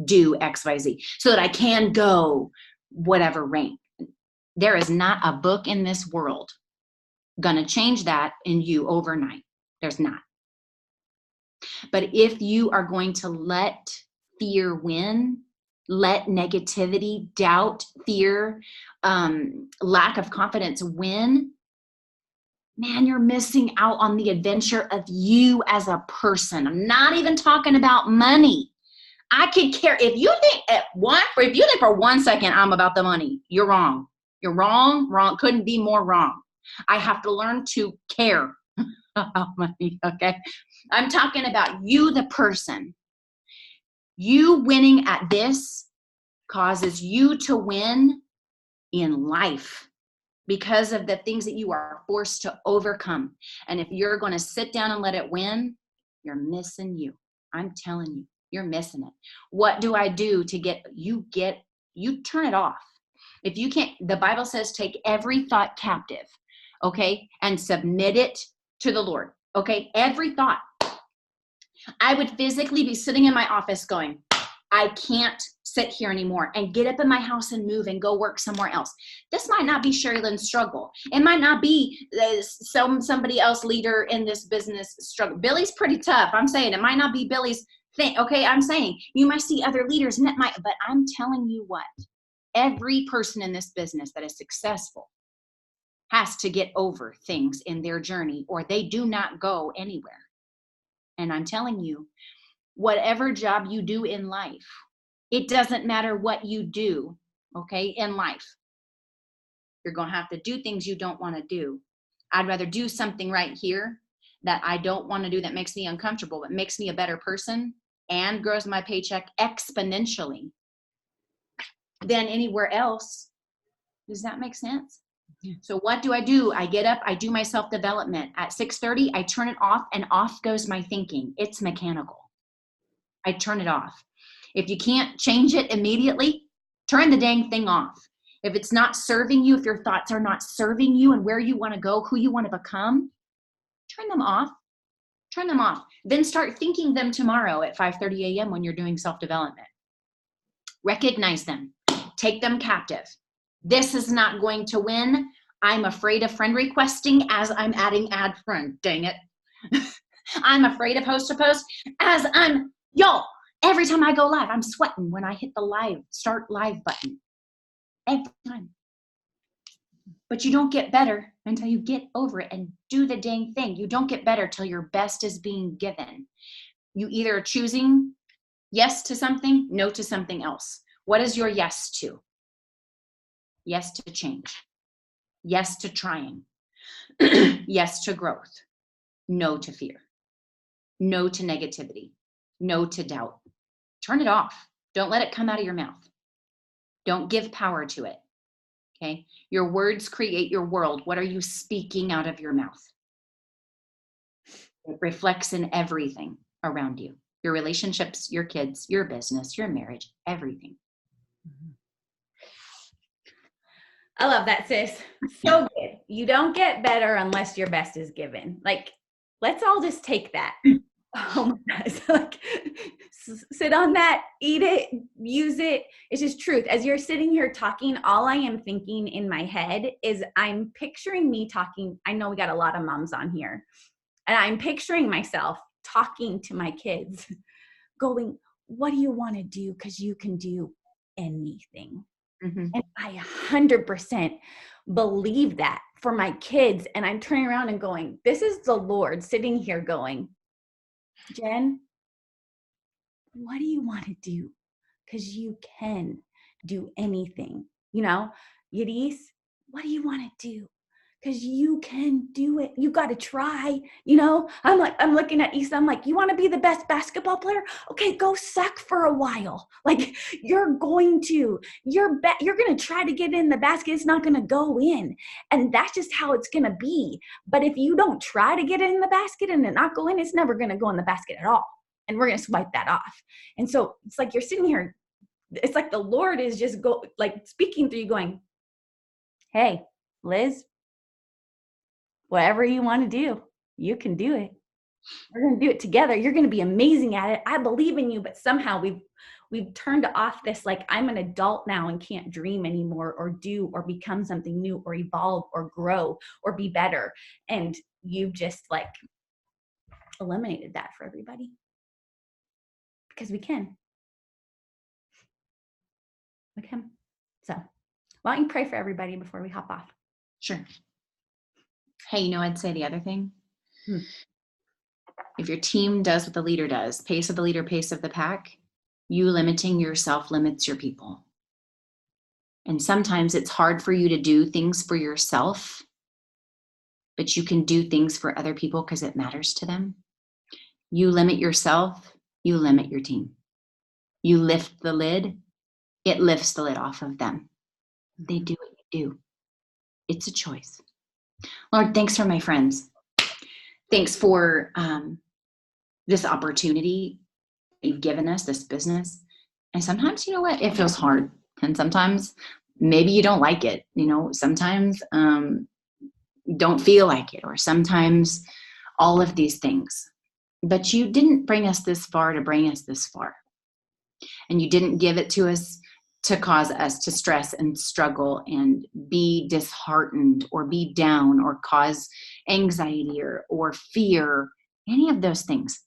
do XYZ, so that I can go whatever rank. There is not a book in this world going to change that in you overnight. There's not. But if you are going to let fear win, let negativity, doubt, fear, lack of confidence win, man, you're missing out on the adventure of you as a person. I'm not even talking about money. I could care if you think for 1 second I'm about the money, you're wrong. You're wrong, couldn't be more wrong. I have to learn to care about money, okay? I'm talking about you, the person. You winning at this causes you to win in life because of the things that you are forced to overcome. And if you're going to sit down and let it win, you're missing you. I'm telling you, you're missing it. What do I do to you turn it off? If you can't, the Bible says take every thought captive, okay, and submit it to the Lord, okay? Every thought. I would physically be sitting in my office going, I can't sit here anymore, and get up in my house and move and go work somewhere else. This might not be Sherry Lynn's struggle. It might not be somebody else leader in this business struggle. Billy's pretty tough. I'm saying it might not be Billy's thing. Okay, I'm saying you might see other leaders and it might, but I'm telling you what, every person in this business that is successful has to get over things in their journey or they do not go anywhere. And I'm telling you, whatever job you do in life, it doesn't matter what you do, okay, in life. You're going to have to do things you don't want to do. I'd rather do something right here that I don't want to do that makes me uncomfortable, but makes me a better person and grows my paycheck exponentially than anywhere else. Does that make sense? So what do? I get up, I do my self-development. At 6:30, I turn it off and off goes my thinking. It's mechanical. I turn it off. If you can't change it immediately, turn the dang thing off. If it's not serving you, if your thoughts are not serving you and where you want to go, who you want to become, turn them off. Turn them off. Then start thinking them tomorrow at 5:30 a.m. when you're doing self-development. Recognize them. Take them captive. This is not going to win. I'm afraid of friend requesting as I'm adding add friend. Dang it. I'm afraid of host to post as y'all, every time I go live, I'm sweating when I hit the start live button. Every time. But you don't get better until you get over it and do the dang thing. You don't get better till your best is being given. You either are choosing yes to something, no to something else. What is your yes to? Yes to change. Yes to trying. Yes to growth. No to fear. No to negativity. No to doubt. Turn it off. Don't let it come out of your mouth. Don't give power to it. Okay? Your words create your world. What are you speaking out of your mouth? It reflects in everything around you. Your relationships, your kids, your business, your marriage, everything. I love that, sis. So good. You don't get better unless your best is given. Like, let's all just take that. Oh my gosh. Like, sit on that, eat it, use it. It's just truth. As you're sitting here talking, all I am thinking in my head is I'm picturing me talking. I know we got a lot of moms on here. And I'm picturing myself talking to my kids, going, what do you want to do? Because you can do anything. Mm-hmm. And I 100% believe that for my kids. And I'm turning around and going, this is the Lord sitting here going, Jen, what do you want to do? Because you can do anything. You know, Yadis, what do you want to do? Because you can do it. You got to try. You know, I'm looking at Issa. I'm like, you want to be the best basketball player? Okay, go suck for a while. Like, you're going to try to get in the basket. It's not going to go in. And that's just how it's going to be. But if you don't try to get it in the basket and it not go in, it's never going to go in the basket at all. And we're going to swipe that off. And so it's like you're sitting here. It's like the Lord is just speaking through you going, hey, Liz, whatever you want to do, you can do it. We're going to do it together. You're going to be amazing at it. I believe in you. But somehow we've turned off this, like, I'm an adult now and can't dream anymore or do or become something new or evolve or grow or be better. And you've just like eliminated that for everybody. Because we can. Okay. So why don't you pray for everybody before we hop off? Sure. Hey, I'd say the other thing. If your team does what the leader does, pace of the leader, pace of the pack, you limiting yourself limits your people. And sometimes it's hard for you to do things for yourself, but you can do things for other people because it matters to them. You limit yourself, you limit your team. You lift the lid, it lifts the lid off of them. They do what you do. It's a choice. Lord, thanks for my friends. Thanks for this opportunity you've given us, this business. And sometimes, you know what, it feels hard. And sometimes maybe you don't like it. Sometimes don't feel like it, or sometimes all of these things. But you didn't bring us this far to bring us this far. And you didn't give it to us to cause us to stress and struggle and be disheartened or be down or cause anxiety or fear, any of those things.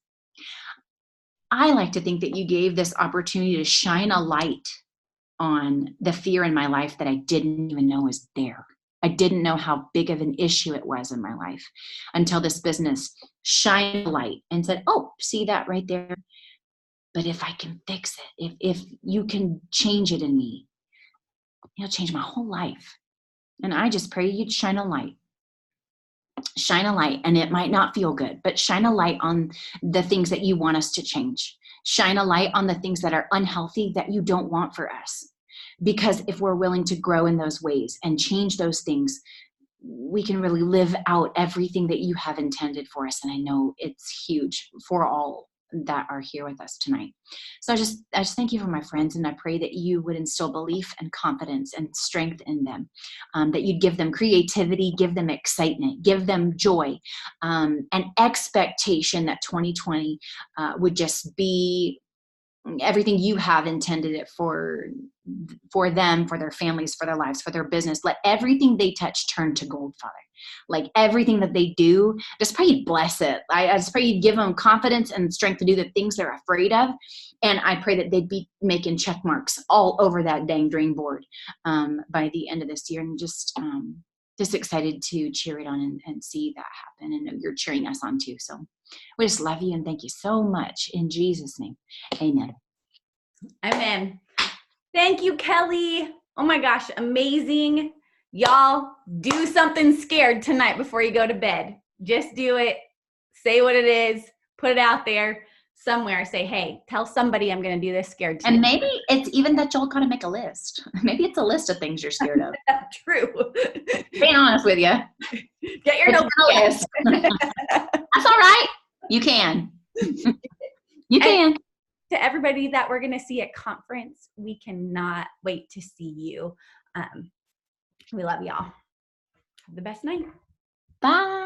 I like to think that you gave this opportunity to shine a light on the fear in my life that I didn't even know was there. I didn't know how big of an issue it was in my life until this business shined a light and said, oh, see that right there? But if I can fix it, if you can change it in me, it'll change my whole life. And I just pray you'd shine a light. Shine a light, and it might not feel good, but shine a light on the things that you want us to change. Shine a light on the things that are unhealthy that you don't want for us. Because if we're willing to grow in those ways and change those things, we can really live out everything that you have intended for us. And I know it's huge for all that are here with us tonight. So I just thank you for my friends, and I pray that you would instill belief and confidence and strength in them, that you'd give them creativity, give them excitement, give them joy, and expectation that 2020 would just be everything you have intended it for them, for their families, for their lives, for their business. Let everything they touch turn to gold, Father. Like everything that they do, just pray you'd bless it. I just pray you'd give them confidence and strength to do the things they're afraid of. And I pray that they'd be making check marks all over that dang dream board by the end of this year. And just excited to cheer it on and see that happen. And you're cheering us on too. So we just love you and thank you so much in Jesus' name. Amen. Amen. Thank you, Kellie. Oh my gosh, amazing. Y'all, do something scared tonight before you go to bed. Just do it. Say what it is. Put it out there somewhere. Say, hey, tell somebody I'm going to do this scared tonight. And maybe it's even that y'all got to make a list. Maybe it's a list of things you're scared of. True. Being honest with you. Get your notes list. That's all right. You can. You can. And to everybody that we're going to see at conference, we cannot wait to see you. We love y'all. Have the best night. Bye.